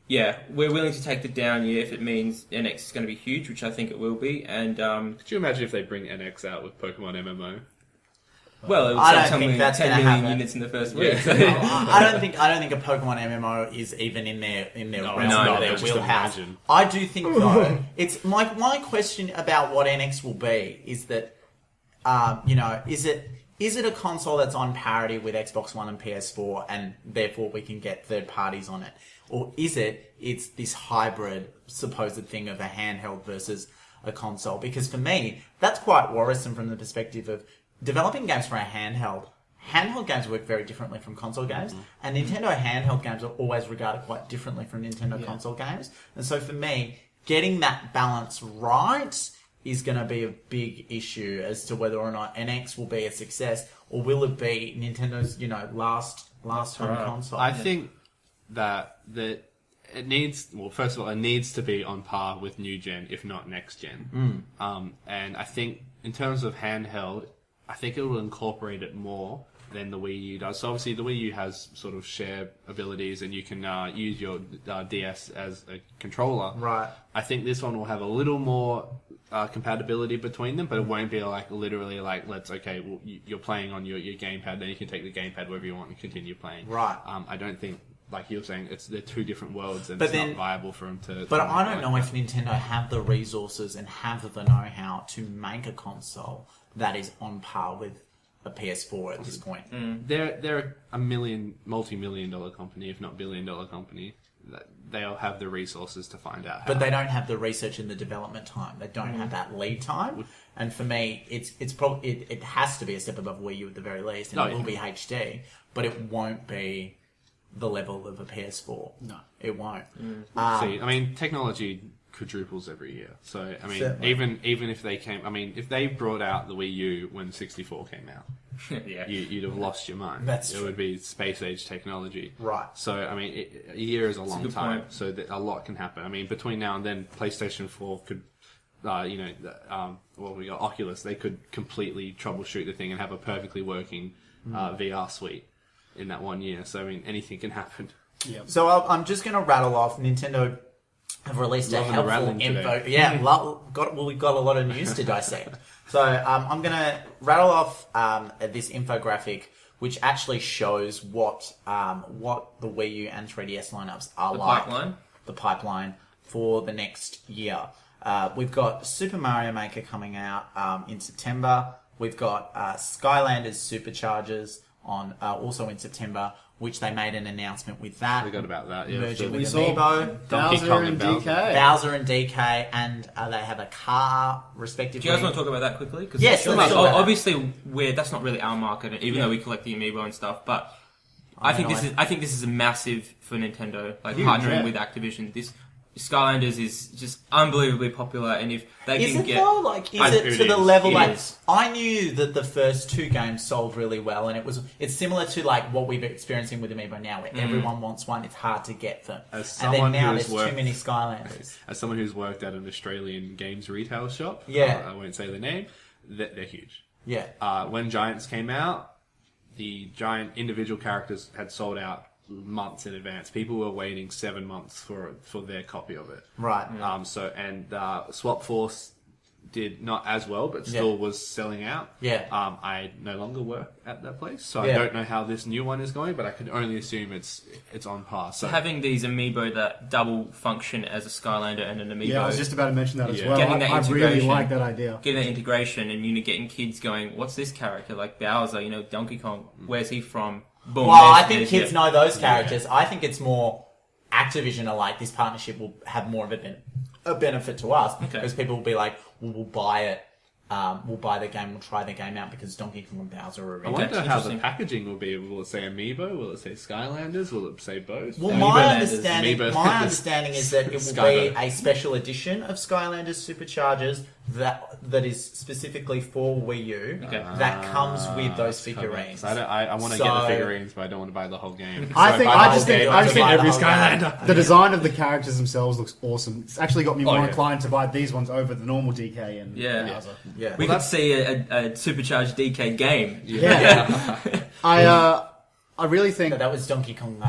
yeah, we're willing to take the down year if it means NX is going to be huge, which I think it will be. And could you imagine if they bring NX out with Pokemon MMO? Well, it would I sell don't think that's 10 going to million happen. units in the first week. I don't think a Pokemon MMO is even in their realm of their just wheelhouse. imagine. I do think though it's my question about what NX will be is that is it a console that's on parity with Xbox One and PS4 and therefore we can get third parties on it, or is it's this hybrid supposed thing of a handheld versus a console? Because for me that's quite worrisome from the perspective of developing games for a handheld. Handheld games work very differently from console games, and Nintendo handheld games are always regarded quite differently from Nintendo console games. And so for me, getting that balance right is going to be a big issue as to whether or not NX will be a success, or will it be Nintendo's, last home console. I think that it needs, first of all, it needs to be on par with new gen, if not next gen. And I think in terms of handheld, I think it will incorporate it more than the Wii U does. So obviously the Wii U has sort of share abilities and you can use your DS as a controller. Right. I think this one will have a little more compatibility between them, but it won't be like literally like, you're playing on your gamepad, then you can take the gamepad wherever you want and continue playing. Right. I don't think, like you were saying, they're two different worlds and But it's then- not viable for them to... But I don't know if Nintendo have the resources and have the know-how to make a console that is on par with a PS4 at this point. They're a multi-million dollar company, if not billion-dollar company. They'll have the resources to find out how. But they don't have the research and the development time. They don't have that lead time. And for me, it's probably it has to be a step above Wii U at the very least, and it will be HD, but it won't be the level of a PS4. No, it won't. See, I mean, technology quadruples every year. So, I mean, Certainly. even if they if they brought out the Wii U when 64 came out, Yeah. you'd have lost your mind. That's it true. would be space age technology. Right. So, I mean, a year is a long good time. point. So that a lot can happen. I mean, between now and then, PlayStation 4 could, we got Oculus. They could completely troubleshoot the thing and have a perfectly working VR suite in that 1 year. So, I mean, anything can happen. Yeah. So I'm just going to rattle off. Nintendo have released a Loving the helpful rattling info. today. Yeah, we've got a lot of news to dissect. So I'm going to rattle off this infographic, which actually shows what the Wii U and 3DS lineups are like. Pipeline? The pipeline for the next year. We've got Super Mario Maker coming out in September. We've got Skylanders Superchargers on also in September, which they made an announcement with that. Forgot about that. Yeah, Merging so with saw Amiibo. Donkey Bowser Kong and and Bowser. DK. Bowser and DK, and they have a car, respectively. Do you guys want to talk about that quickly? Cause Yes, let's talk about that. obviously that's not really our market, even though we collect the amiibo and stuff. But I think this is a massive for Nintendo, like partnering with Activision. This Skylanders is just unbelievably popular, and if they Is can it get though? Like, is It it to the is. level It like is. I knew that the first two games sold really well, and it's similar to like what we're experiencing with Amiibo now, where everyone wants one. It's hard to get them, As and then someone now who's there's too many Skylanders. As someone who's worked at an Australian games retail shop, Yeah. I won't say the name, they're huge. Yeah, When Giants came out, the Giant individual characters had sold out months in advance. People were waiting 7 months for their copy of it. right. Swap Force did not as well, but still was selling out. Yeah. I no longer work at that place, so Yeah. I don't know how this new one is going, but I can only assume it's on par. So having these amiibo that double function as a Skylander and an amiibo. Yeah, I was just about to mention that as Yeah. well. Getting that I really integration. like that idea. getting that integration and getting kids going, what's this character? Like Bowser, Donkey Kong, where's he from? Boom, Well, I there's- think there's kids your- know those characters. I think it's more Activision are like, this partnership will have more of a benefit to us, Okay. because people will be like, well, we'll buy it will buy the game, will try the game out because Donkey Kong and Bowser are I in. wonder how the packaging will be. Will it say Amiibo? Will it say Skylanders? Will it say both? Well, Amiibo my Landers. understanding, Amiibo my Landers. understanding is that it will Skylanders. be a special edition of Skylanders Superchargers that is specifically for Wii U. Okay. That comes with those figurines. I want to get the figurines, but I don't want to buy the whole game. I So think if buy I the just whole think game, I just think buy every the whole Skylander. game. The design of the characters themselves looks awesome. It's actually got me more yeah. inclined to buy these ones over the normal DK and Yeah. Bowser. Yeah. We could see a supercharged DK game. Yeah. I really think No, that was Donkey Kong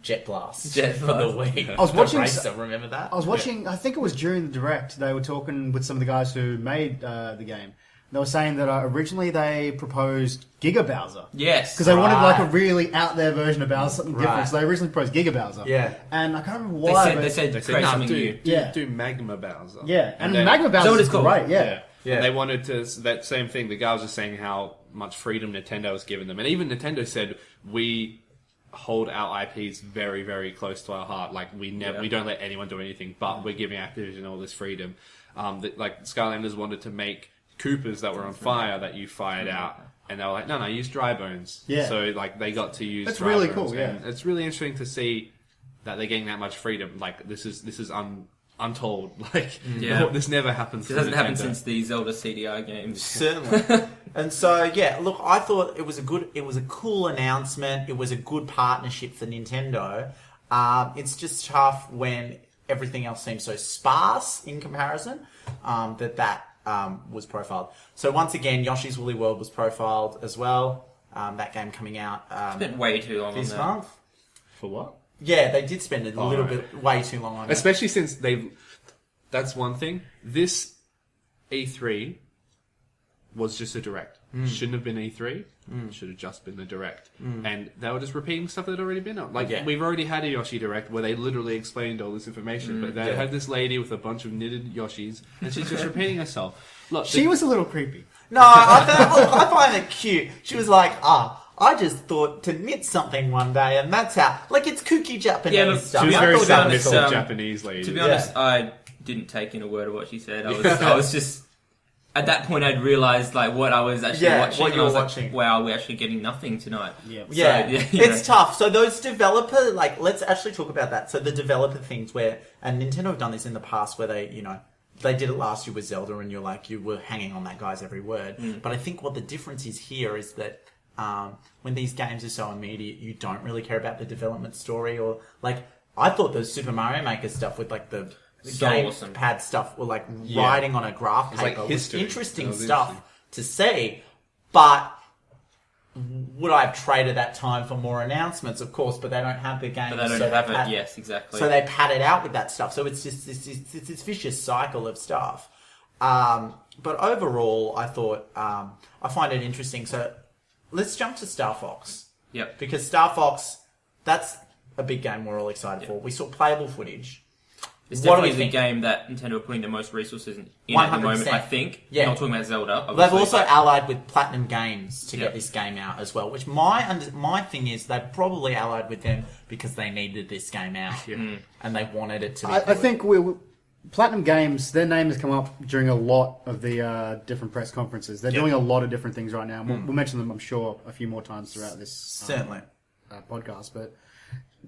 Jet Blast Jet for the Blast. Wii. I was watching The racer, remember that? I was watching. I think it was during the direct. They were talking with some of the guys who made the game. They were saying that originally they proposed Giga Bowser Yes. because they wanted like a Right. really out there version of Bowser, something different. Right. So they originally proposed Giga Bowser. Yeah. And I can't remember They why. said, but they said They said, create no, something do, new. do, Yeah. do Magma Bowser. yeah, and then- Magma Bowser what is it's called. great. Yeah. Yeah. Yeah. And they wanted to, that same thing, the guy was just saying how much freedom Nintendo has given them. And even Nintendo said, we hold our IPs very, very close to our heart. Like, we don't let anyone do anything, but we're giving Activision all this freedom. Like, Skylanders wanted to make Koopas that were on fire that you fired out. And they were like, no, use dry bones. Yeah. So, like, they got to use That's dry really bones. cool, yeah. And it's really interesting to see that they're getting that much freedom. Like, this is untold. Like, Yeah. this never happens. It hasn't happened since the Zelda CDI games. Certainly. And so, yeah, look, I thought it was a cool announcement. It was a good partnership for Nintendo. It's just tough when everything else seems so sparse in comparison, that was profiled. So once again, Yoshi's Woolly World was profiled as well. That game coming out Spent way too long this on that. month. For what? Yeah, they did spend a little right. bit, way too long on it. Especially since that's one thing. This E3 was just a direct. Shouldn't have been E3. Should have just been the direct. And they were just repeating stuff that had already been up. Like, Yeah. we've already had a Yoshi direct where they literally explained all this information. But they had this lady with a bunch of knitted Yoshis, and she's just repeating herself. Look, She was a little creepy. No, I find it cute. She was like, I just thought to knit something one day, and that's how. Like, it's kooky Japanese Yeah, look, stuff. she was I very thought that was submissive cool. Japanese lady. To be honest, I didn't take in a word of what she said. I was just... At that point, I'd realised like what I was actually watching. what and you I were was watching. Like, wow, we're actually getting nothing tonight. Yeah. Yeah, you know. it's tough. So those developer, like, let's actually talk about that. So the developer things where, and Nintendo have done this in the past where they, they did it last year with Zelda and you were hanging on that guy's every word. But I think what the difference is here is that when these games are so immediate, you don't really care about the development story or, like, I thought the Super Mario Maker stuff with, like, the So game awesome. pad stuff were like writing on a graph It's like paper was history. interesting It was stuff interesting. to see, but would I have traded that time for more announcements? Of course, but they don't have the game. But they don't so have pad- it. Yes, exactly. So they pad it out with that stuff. So it's just this vicious cycle of stuff. But overall, I thought I find it interesting. So let's jump to Star Fox. Yep. Because Star Fox, that's a big game we're all excited for. We saw playable footage. It's What do we definitely the think? game that Nintendo are putting the most resources in at the moment, 100%. I think. Yeah. Not talking about Zelda. They've obviously, also but- allied with Platinum Games to Yeah. get this game out as well. Which my thing is they probably allied with them because they needed this game out and they wanted it to be. I good. think Platinum Games, their name has come up during a lot of the different press conferences. They're doing a lot of different things right now. We'll mention them, I'm sure, a few more times throughout this certainly. podcast. But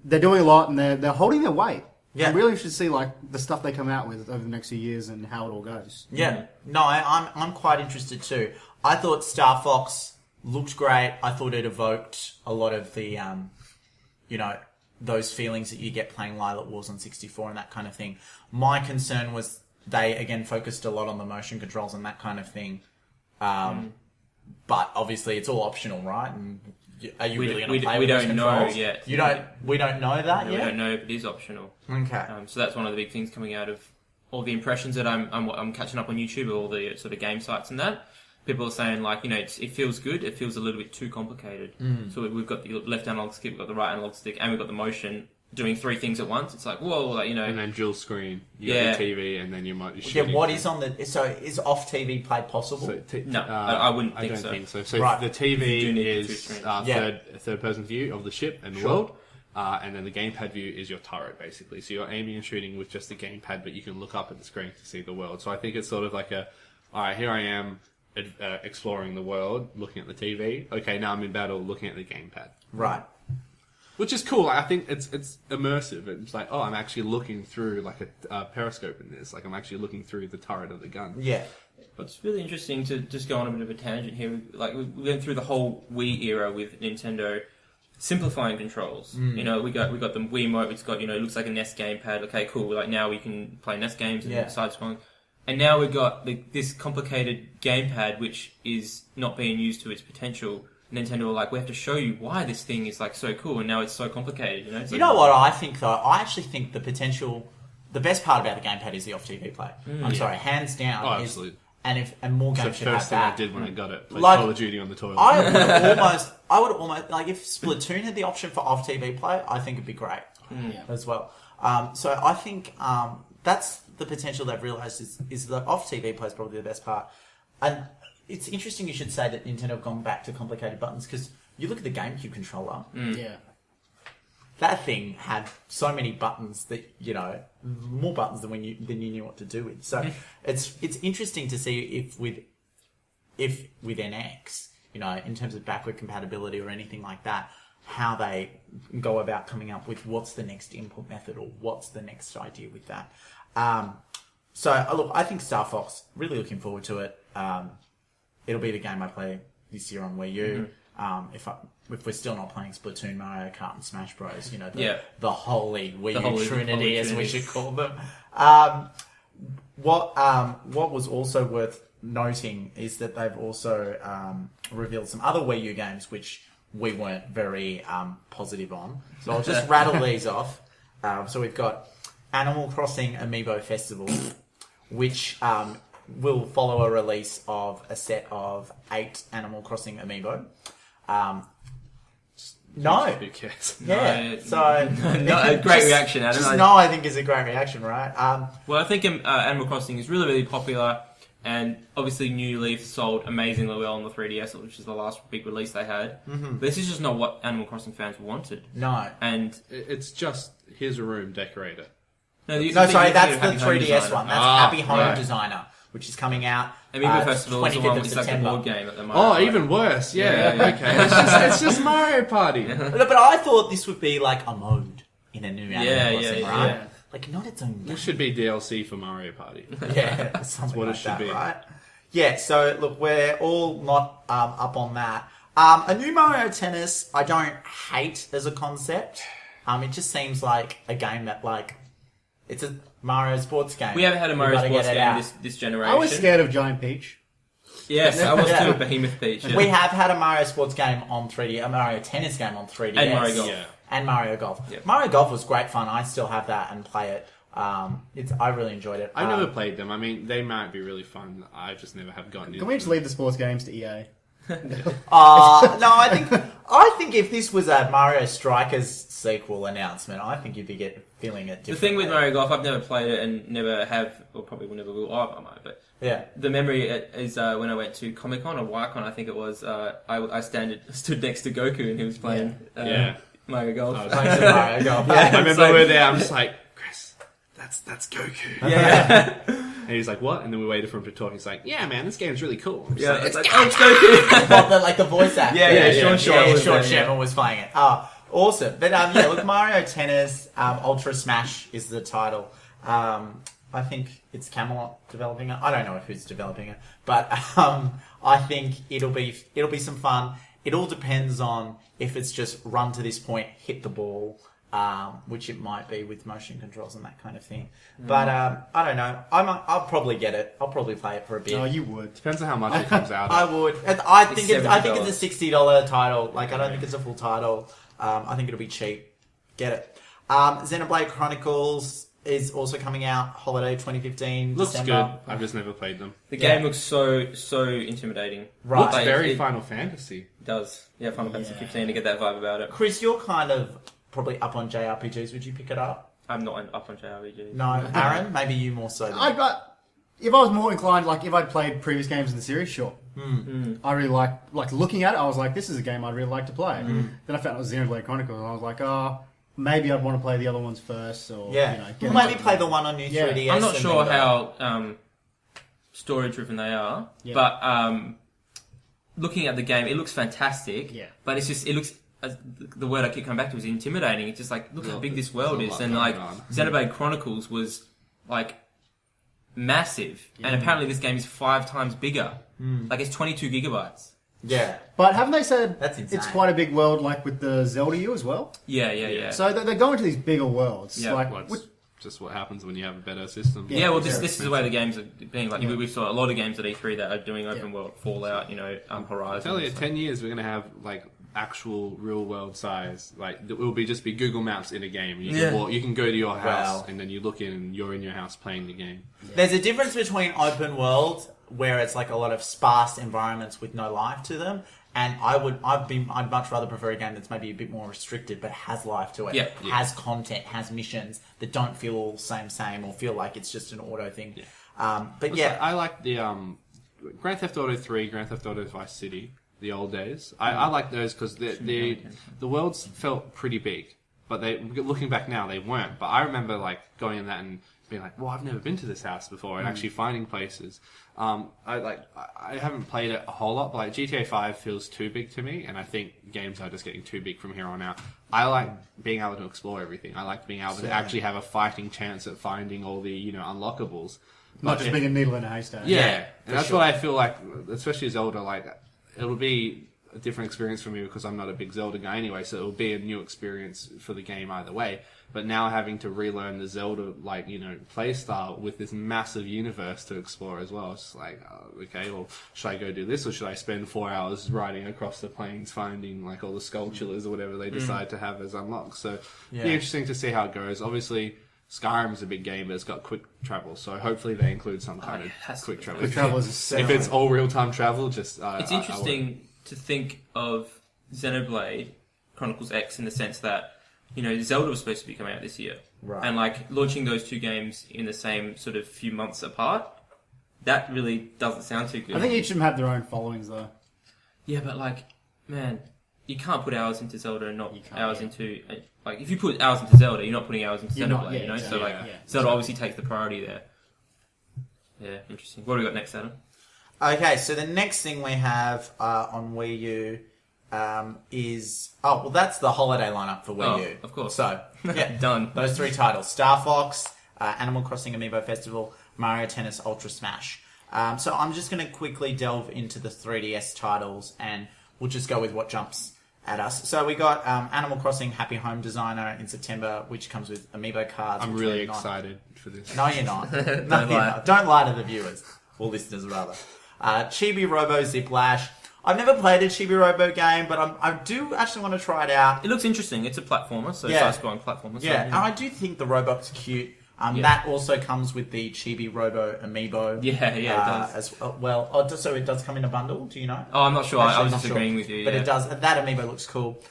they're doing a lot, and they're holding their weight. Yeah. I'm really interested to see like the stuff they come out with over the next few years and how it all goes. Yeah, no, I'm quite interested too. I thought Star Fox looked great. I thought it evoked a lot of the, those feelings that you get playing Lilac Wars on 64 and that kind of thing. My concern was they again focused a lot on the motion controls and that kind of thing. But obviously it's all optional, right? And are you really going to play we with those don't know controls? yet. We don't know that We yet. don't know if it is optional. Okay. So that's one of the big things coming out of all the impressions that I'm catching up on YouTube, all the sort of game sites and that. People are saying like, it feels good. It feels a little bit too complicated. So we've got the left analog stick, we've got the right analog stick, and we've got the motion doing 3 things at once. It's like, whoa, like, And then dual screen. You Yeah. got your TV, and then you might be Yeah, shooting. what is on the... So is off TV play possible? No, I wouldn't think don't so. think so. So Right. the You TV do need the is two-screen. third person view of the ship and the world, and then the gamepad view is your turret basically. So you're aiming and shooting with just the gamepad, but you can look up at the screen to see the world. So I think it's sort of like all right, here I am. exploring the world, looking at the TV. Okay, now I'm in battle, looking at the gamepad. Right. Which is cool. I think it's immersive. It's like, oh, I'm actually looking through like a periscope in this. Like I'm actually looking through the turret of the gun. Yeah. It's really interesting to just go on a bit of a tangent here. Like we went through the whole Wii era with Nintendo simplifying controls. You know, we got the Wiimote. It's got, you know, it looks like a NES gamepad. Okay, cool. Like now we can play NES games and side scrolling. And now we've got this complicated gamepad which is not being used to its potential. Nintendo were like, we have to show you why this thing is like so cool, and now it's so complicated. You know. You know what I think though? I actually think the best part about the gamepad is the off-TV play. I'm sorry, hands down. Oh, absolutely. And more games should have that. It's the first thing I did when I got it. Played Like, Call of Duty on the toilet. I would almost like if Splatoon had the option for off-TV play, I think it'd be great as well. So I think that's the potential they've realised is the off-TV play is probably the best part. And it's interesting you should say that Nintendo have gone back to complicated buttons because you look at the GameCube controller. Yeah. That thing had so many buttons that, you know, more buttons than you knew what to do with. So it's interesting to see if with NX, you know, in terms of backward compatibility or anything like that, how they go about coming up with what's the next input method or what's the next idea with that. So look, I think Star Fox, really looking forward to it. It'll be the game I play this year on Wii U. If we're still not playing Splatoon, Mario Kart, and Smash Bros, you know, the holy Wii U Trinity, as we should call them. What was also worth noting is that they've also revealed some other Wii U games which we weren't very positive on. So I'll just rattle these off. So we've got Animal Crossing Amiibo Festival, which will follow a release of a set of 8 Animal Crossing Amiibo. No. Who cares? Yeah. No, So a great reaction, Adam. I think is a great reaction, right? Well, I think Animal Crossing is really, really popular, and obviously New Leaf sold amazingly well on the 3DS, which is the last big release they had. But this is just not what Animal Crossing fans wanted. No. And it's just, here's a room, decorate it. No, sorry, that's the 3DS one. That's Happy Home Designer, which is coming out. Amiibo Festival is the one with like a board game at the moment. Oh, even worse. Yeah. Okay. It's just Mario Party. But I thought this would be like a mode in a new Animal Crossing, right? Yeah. Like not its own game. This should be DLC for Mario Party. Yeah, something what like it should that, be. right? Yeah. So look, we're all not up on that. A new Mario Tennis, I don't hate as a concept. It just seems like a game that it's a Mario sports game. We haven't had a Mario sports game this generation. I was scared of Giant Peach. Yes, I was too, Behemoth Peach. Yeah. We have had a Mario sports game on 3D, a Mario Tennis game on 3DS. And Mario Golf. Yeah. And Mario Golf. Yep. Mario Golf was great fun. I still have that and play it. I really enjoyed it. I've never played them. I mean, they might be really fun. I just never have gotten into them. Can we just leave the sports games to EA? No, I think if this was a Mario Strikers sequel announcement, I think you'd be feeling it differently. The thing with Mario Golf, I've never played it and never have, or probably never will. I might, but yeah. The memory is when I went to Comic Con or YCon, I think it was. I stood next to Goku and he was playing Mario Golf. Mario Golf. I remember we were there. I'm just like, Chris, that's Goku. Yeah. And he's like, what? And then we waited for him to talk. He's like, yeah, man, this game's really cool. Yeah, it's Goku. Like the voice actor. Yeah, Sean Sherman was playing it. Awesome. But look, Mario Tennis Ultra Smash is the title. I think it's Camelot developing it. I don't know who's developing it, but I think it'll be some fun. It all depends on if it's just run to this point, hit the ball, which it might be with motion controls and that kind of thing. But I don't know. I'll probably get it. I'll probably play it for a bit. Oh, you would. Depends on how much it comes out. I would. And I think it's a $60 title. Like I don't think it's a full title. I think it'll be cheap. Get it. Xenoblade Chronicles is also coming out holiday 2015. Looks December. good. I've just never played them. The game looks so intimidating. Right. Looks very Final Fantasy. It does. Yeah, Final Fantasy 15 to get that vibe about it. Chris, you're kind of probably up on JRPGs. Would you pick it up? I'm not up on JRPGs. No. Aaron, maybe you more so. Than If I was more inclined, like if I'd played previous games in the series, sure. I really like looking at it. I was like, this is a game I'd really like to play. Then I found it was Xenoblade Chronicles, and I was like, maybe I'd want to play the other ones first, or maybe play the one on new 3DS. I'm not sure how story-driven they are. Yeah. But looking at the game, it looks fantastic. Yeah. But it's just, it looks... the word I keep coming back to is intimidating. It's just like, look how big this world is. And like, Xenoblade Chronicles was like massive. And apparently this game is 5 times bigger. Like it's 22 gigabytes. Yeah. But haven't they said That's insane. it's quite a big world, like with the Zelda U as well? Yeah. So they're going to these bigger worlds. Yeah. Like, Well, it's just what happens when you have a better system. Yeah, well, Yeah. this is the way the games are being. Like, Yeah. we saw a lot of games at E3 that are doing open world, Fallout, Horizon. I tell you, 10 years we're going to have like actual real world size. Like it will be just be Google Maps in a game. You can walk, you can go to your house Wow. and then you look in and you're in your house playing the game. There's a difference between open world, where it's like a lot of sparse environments with no life to them, and I'd much rather prefer a game that's maybe a bit more restricted but has life to it. Yeah. Has content, has missions that don't feel all same or feel like it's just an auto thing. But yeah, I like the Grand Theft Auto 3, Grand Theft Auto Vice City, the old days. I like those because the worlds felt pretty big, but looking back now they weren't. But I remember like going in that and being like, well, I've never been to this house before, and actually finding places. I haven't played it a whole lot, but like GTA 5 feels too big to me, and I think games are just getting too big from here on out. I like being able to explore everything. I like being able to actually have a fighting chance at finding all the unlockables. not just being a needle in a haystack. Yeah, and that's what I feel like, especially Zelda. Like it'll be a different experience for me because I'm not a big Zelda guy anyway, so it'll be a new experience for the game either way. But now having to relearn the Zelda, play style with this massive universe to explore as well, it's just like, okay, well, should I go do this or should I spend 4 hours riding across the plains finding like all the skulltulas or whatever they decide to have as unlocked? So it'll be interesting to see how it goes. Obviously, Skyrim's a big game, but it's got quick travel, so hopefully they include some kind of quick travel. Quick travel is If it's all real-time travel, just... It's interesting to think of Xenoblade Chronicles X in the sense that, Zelda was supposed to be coming out this year. Right. And, launching those two games in the same sort of few months apart, that really doesn't sound too good. I think each of them have their own followings, though. Yeah, but, man, you can't put hours into Zelda and not hours into... if you put hours into Zelda, you're not putting hours into Xenoblade, exactly. So, Zelda obviously takes the priority there. Yeah, interesting. What do we got next, Adam? okay. So the next thing we have on Wii U is that's the holiday lineup for Wii U. Of course. So yeah, Done. Those 3 titles: Star Fox, Animal Crossing Amiibo Festival, Mario Tennis Ultra Smash. So I'm just going to quickly delve into the 3DS titles, and we'll just go with what jumps at us. So we got Animal Crossing Happy Home Designer in September, which comes with Amiibo cards. I'm really excited for this. No, you're not. No, you're not. Don't lie to the viewers. Or listeners, rather. Chibi Robo Ziplash. I've never played a Chibi Robo game, but I do actually want to try it out. It looks interesting. It's a platformer, so Yeah. side-scrolling platformer. So, Yeah, and I do think the robot's cute. That also comes with the Chibi Robo Amiibo. Yeah, it does. As well. So it does come in a bundle, do you know? Oh, I'm not sure. I Actually, was not just sure. agreeing with you. But yeah. it does. That amiibo looks cool.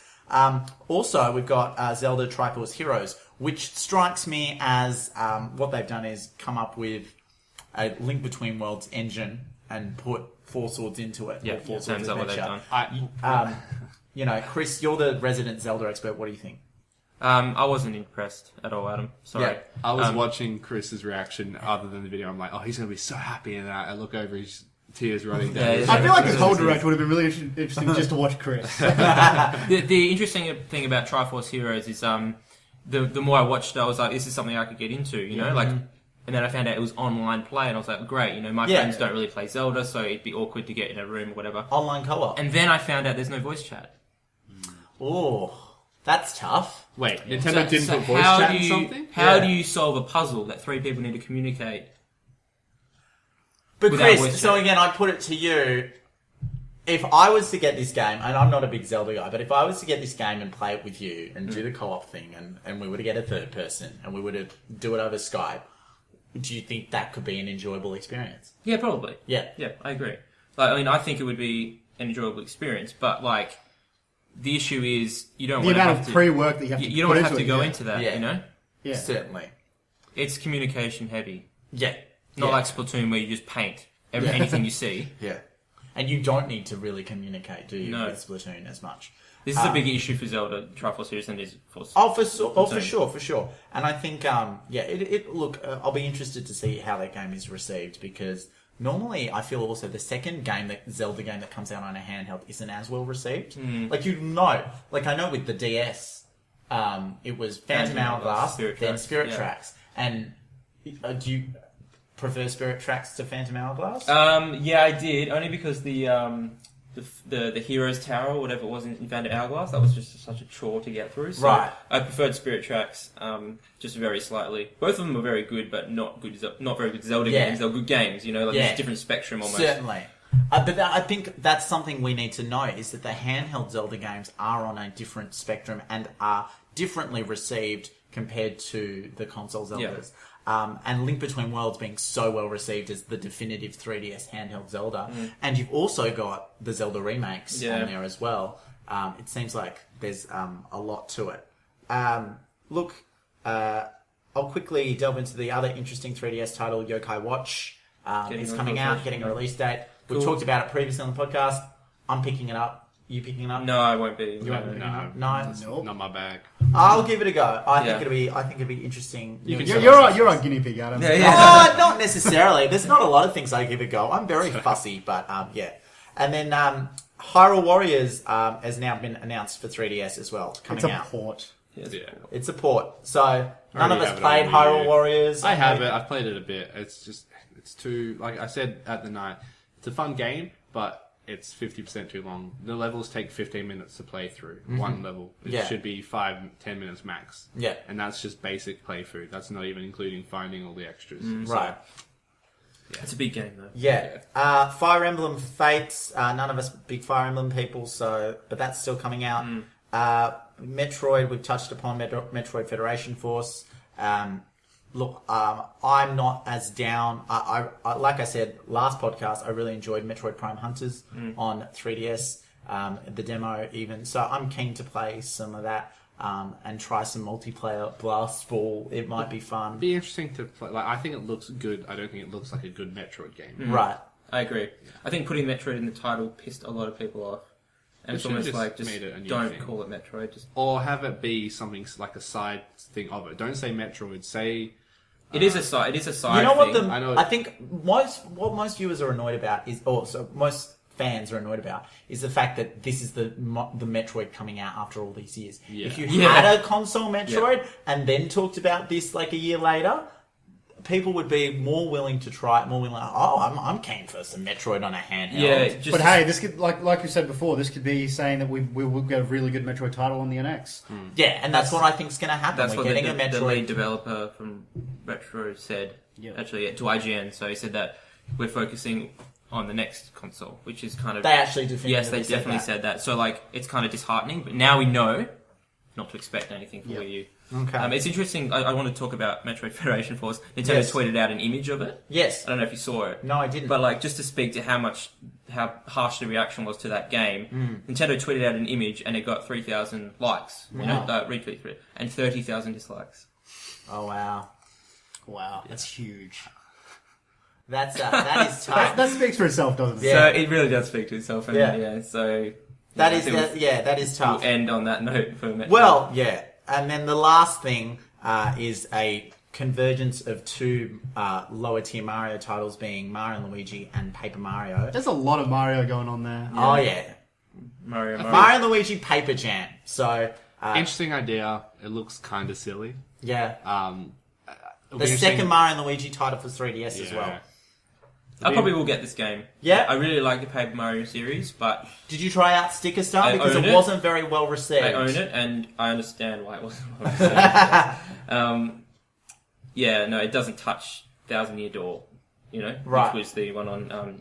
Also, we've got Zelda Triforce Heroes, which strikes me as what they've done is come up with a Link Between Worlds engine and put 4 swords into it. Yeah, or 4 sounds swords like what they've adventure. done. Chris, you're the resident Zelda expert. What do you think? I wasn't impressed at all, Adam. Sorry. Yeah. I was watching Chris's reaction other than the video. I'm like, oh, he's going to be so happy. And I look over, his tears running down. Yeah, I feel like this whole direct would have been really interesting just to watch Chris. The interesting thing about Triforce Heroes is the more I watched it, I was like, this is something I could get into, you know? And then I found out it was online play, and I was like, great, my friends don't really play Zelda, so it'd be awkward to get in a room or whatever. Online co-op. And then I found out there's no voice chat. Oh, that's tough. Wait, Nintendo didn't put voice how chat do in you, something? How do you solve a puzzle that 3 people need to communicate? But without voice Chris, so chat? again, I put it to you. If I was to get this game, and I'm not a big Zelda guy, but if I was to get this game and play it with you and do the co-op thing, and we were to get a third person, and we were to do it over Skype, do you think that could be an enjoyable experience? Yeah, probably. Yeah. Yeah, I agree. I think it would be an enjoyable experience, but the issue is you don't The want to amount have of pre-work that you have to you don't put want to have into to it, go yeah. into that, Yeah. Yeah. Certainly. It's communication heavy. Yeah. Not Yeah. like Splatoon where you just paint anything you see. Yeah. And you don't need to really communicate, do you, No. with Splatoon as much? This is a bigger issue for Zelda Triforce Series than it is for For sure. And I think, look, I'll be interested to see how that game is received because normally I feel also the second Zelda game that comes out on a handheld isn't as well received. Like I know with the DS, it was Phantom Hourglass, then Spirit Tracks. And do you prefer Spirit Tracks to Phantom Hourglass? Yeah, I did, only because the Hero's Tower, or whatever it was in Phantom Hourglass, that was just such a chore to get through. So right. I preferred Spirit Tracks, just very slightly. Both of them were very good, but not very good Zelda games. They were good games, there's a different spectrum almost. Certainly. But I think that's something we need to know, is that the handheld Zelda games are on a different spectrum and are differently received compared to the console Zeldas. And Link Between Worlds being so well received as the definitive 3DS handheld Zelda. And you've also got the Zelda remakes on there as well. It seems like there's a lot to it. Look, I'll quickly delve into the other interesting 3DS title, Yokai Watch. It's coming out, getting a release date. We've talked about it previously on the podcast. I'm picking it up. You picking it up? No, I won't be. No, not my bag. I'll give it a go. I think it'll be interesting. You're on guinea pig, Adam. Not necessarily. There's not a lot of things I give a go. I'm very fussy, but yeah. And then Hyrule Warriors has now been announced for 3DS as well, coming out. It's a port. It's a port. So none of us played Hyrule Warriors. I have it. I've played it a bit. It's too, like I said at the night, it's a fun game, but it's 50% too long. The levels take 15 minutes to play through. One level. It should be 5-10 minutes max. Yeah. And that's just basic playthrough. That's not even including finding all the extras. Right. Yeah. It's a big game, though. Yeah. Fire Emblem Fates. None of us big Fire Emblem people, but that's still coming out. Metroid, we've touched upon Metroid Federation Force. Look, I'm not as down. I like I said last podcast, I really enjoyed Metroid Prime Hunters on 3DS, the demo even. So I'm keen to play some of that and try some multiplayer Blast Ball. It might be fun. It'd be interesting to play. Like, I think it looks good. I don't think it looks like a good Metroid game. Right. I agree. I think putting Metroid in the title pissed a lot of people off. And it's almost like, just don't call it Metroid. Or have it be something like a side thing of it. Don't say Metroid. Say... It is a side You know what? thing. I think most viewers are annoyed about is, most fans are annoyed about, is the fact that this is the Metroid coming out after all these years. Yeah. If you had a console Metroid and then talked about this like a year later, people would be more willing to try it. More willing, I'm keen for some Metroid on a handheld. Yeah, but hey, this could, like you said before, this could be saying that we will get a really good Metroid title on the NX. Yeah, and that's what I think is going to happen. That's We're what getting a Metroid. The lead developer from Retro said, actually, to IGN. So he said that we're focusing on the next console, which is kind of... They actually definitively said that. So, like, it's kind of disheartening, but now we know not to expect anything for Wii U. Okay. It's interesting. I want to talk about Metroid Federation Force. Nintendo tweeted out an image of it. Yes. I don't know if you saw it. No, I didn't. But like, just to speak to how harsh the reaction was to that game, Nintendo tweeted out an image and it got 3,000 likes, retweets for it, and 30,000 dislikes. Oh wow! Wow, that's huge. That is tough. That speaks for itself, doesn't it? Yeah. So it really does speak to itself. And so that is tough. We'll end on that note for Metroid. Well, yeah. And then the last thing is a convergence of two lower tier Mario titles, being Mario and Luigi and Paper Mario. There's a lot of Mario going on there. Oh yeah, Mario and Luigi Paper Jam. So interesting idea. It looks kind of silly. Yeah. The second Mario and Luigi title for 3DS as well. I probably will get this game. Yeah. I really like the Paper Mario series, but... Did you try out Sticker Star? Because it wasn't very well received. I own it, and I understand why it wasn't well received. It doesn't touch Thousand Year Door, right. Which was the one on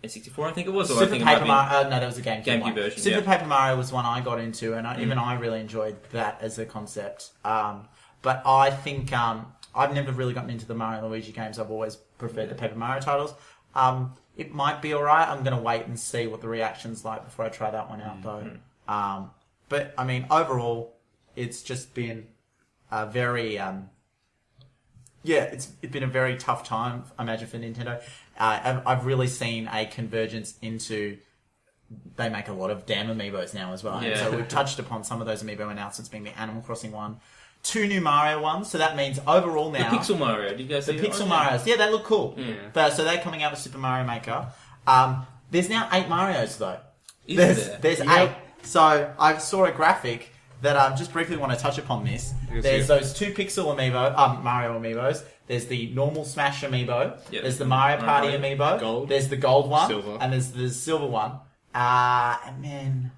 N64, I think it was. Or Super I think Paper Mario... no, that was a GameCube version. Super Paper Mario was one I got into, and even I really enjoyed that as a concept. But I think... I've never really gotten into the Mario and Luigi games. I've always preferred the Paper Mario titles. It might be alright. I'm going to wait and see what the reaction's like before I try that one out, though. But, I mean, overall, it's just been a very... it's been a very tough time, I imagine, for Nintendo. I've really seen a convergence into... They make a lot of damn amiibos now as well. Yeah. And so we've touched upon some of those amiibo announcements, being the Animal Crossing one, 2 new Mario ones, so that means overall The now... Pixel Mario, did you guys see The that Pixel one? Marios. Yeah, they look cool. Yeah. But, so they're coming out with Super Mario Maker. There's now 8 Marios, though. Is there? There's 8. So I saw a graphic that I just briefly want to touch upon this. There's those 2 Pixel Mario Amiibos. There's the normal Smash Amiibo. Yep. There's the Mario Party Amiibo. Gold. There's the gold one. Silver. And there's the silver one. And then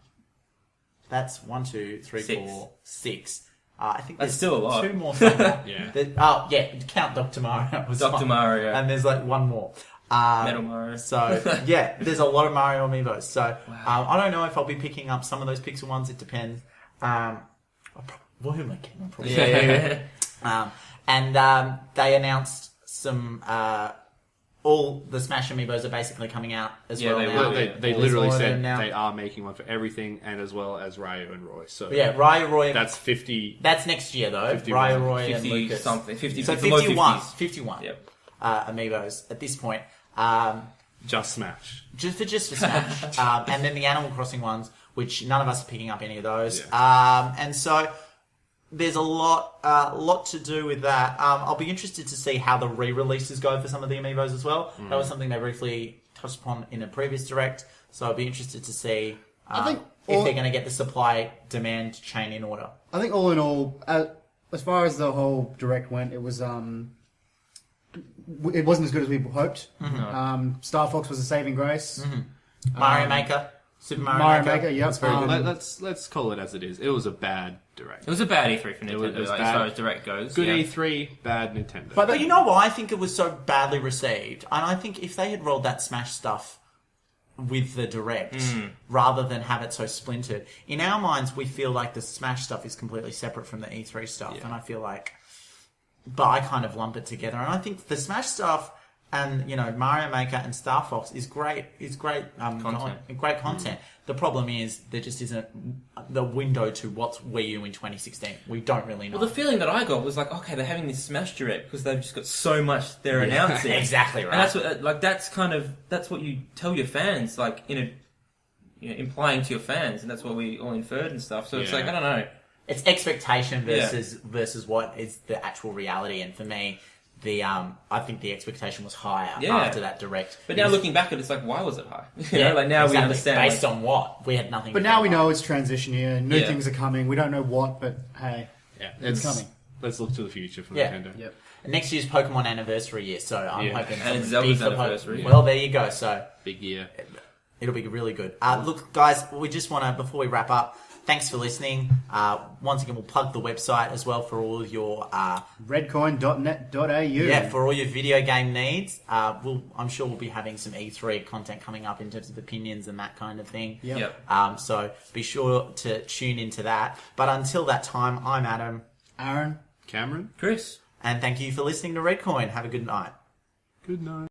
that's 1, 2, 3, 6. 4, 6. I think That's there's still a lot. 2 more somewhere. Yeah. Count Dr. Mario. Was Dr. fine. Mario. And there's like 1 more. Metal Mario. So, yeah, there's a lot of Mario Amiibos. So, I don't know if I'll be picking up some of those Pixel ones. It depends. What am I getting? Probably. Yeah. And they announced some... all the Smash Amiibos are basically coming out as well now. They All literally these said ordered now. they are making one for everything, and as well as Ryu and Roy. So Yeah, Ryu, Roy... that's 50. That's next year, though. 51. Ryu, Roy, and 50 Lucas. something. 50, So below 51. 50s. 51 Yep. Amiibos at this point. Just Smash. Just for Smash. And then the Animal Crossing ones, which none of us are picking up any of those. Yeah. And so there's a lot to do with that. I'll be interested to see how the re-releases go for some of the Amiibos as well. That was something they briefly touched upon in a previous Direct. So I'll be interested to see if they're going to get the supply-demand chain in order. I think all in all, as far as the whole Direct went, it was it wasn't as good as we hoped. Star Fox was a saving grace. Mario Maker. Super Mario Maker. Yep. That's very good. Let's call it as it is. It was a bad Direct. It was a bad E3 for Nintendo, It was like, bad. as far as Direct goes. Good yeah. E3, bad Nintendo. But you know why I think it was so badly received? And I think if they had rolled that Smash stuff with the Direct, rather than have it so splintered, in our minds we feel like the Smash stuff is completely separate from the E3 stuff. And I feel like... But I kind of lump it together. And I think the Smash stuff and, Mario Maker and Star Fox is great. It's great Content. great content. The problem is there just isn't the window to what's Wii U in 2016. We don't really know. Well, the feeling that I got was like, okay, they're having this Smash Direct because they've just got so much they're announcing. Exactly right. And that's what, that's what you tell your fans, like, implying to your fans, and that's what we all inferred and stuff. So it's like, I don't know. It's expectation versus what is the actual reality. And for me, I think the expectation was higher after that Direct. But now looking back at it, it's like, why was it high? Now we understand. Based on what? We had nothing. But now we know it's transition year. New things are coming. We don't know what, but hey, it's coming. Let's look to the future for Yeah. Nintendo. Yep. And next year's Pokemon anniversary year, so I'm hoping. And it's something big Zelda's for anniversary. Well, there you go. So Big year. it'll be really good. Look, guys, we just want to, before we wrap up, thanks for listening. Once again, we'll plug the website as well for all of your... redcoin.net.au. Yeah, for all your video game needs. I'm sure we'll be having some E3 content coming up in terms of opinions and that kind of thing. Yep. So be sure to tune into that. But until that time, I'm Adam. Aaron. Cameron? Chris. And thank you for listening to Redcoin. Have a good night. Good night.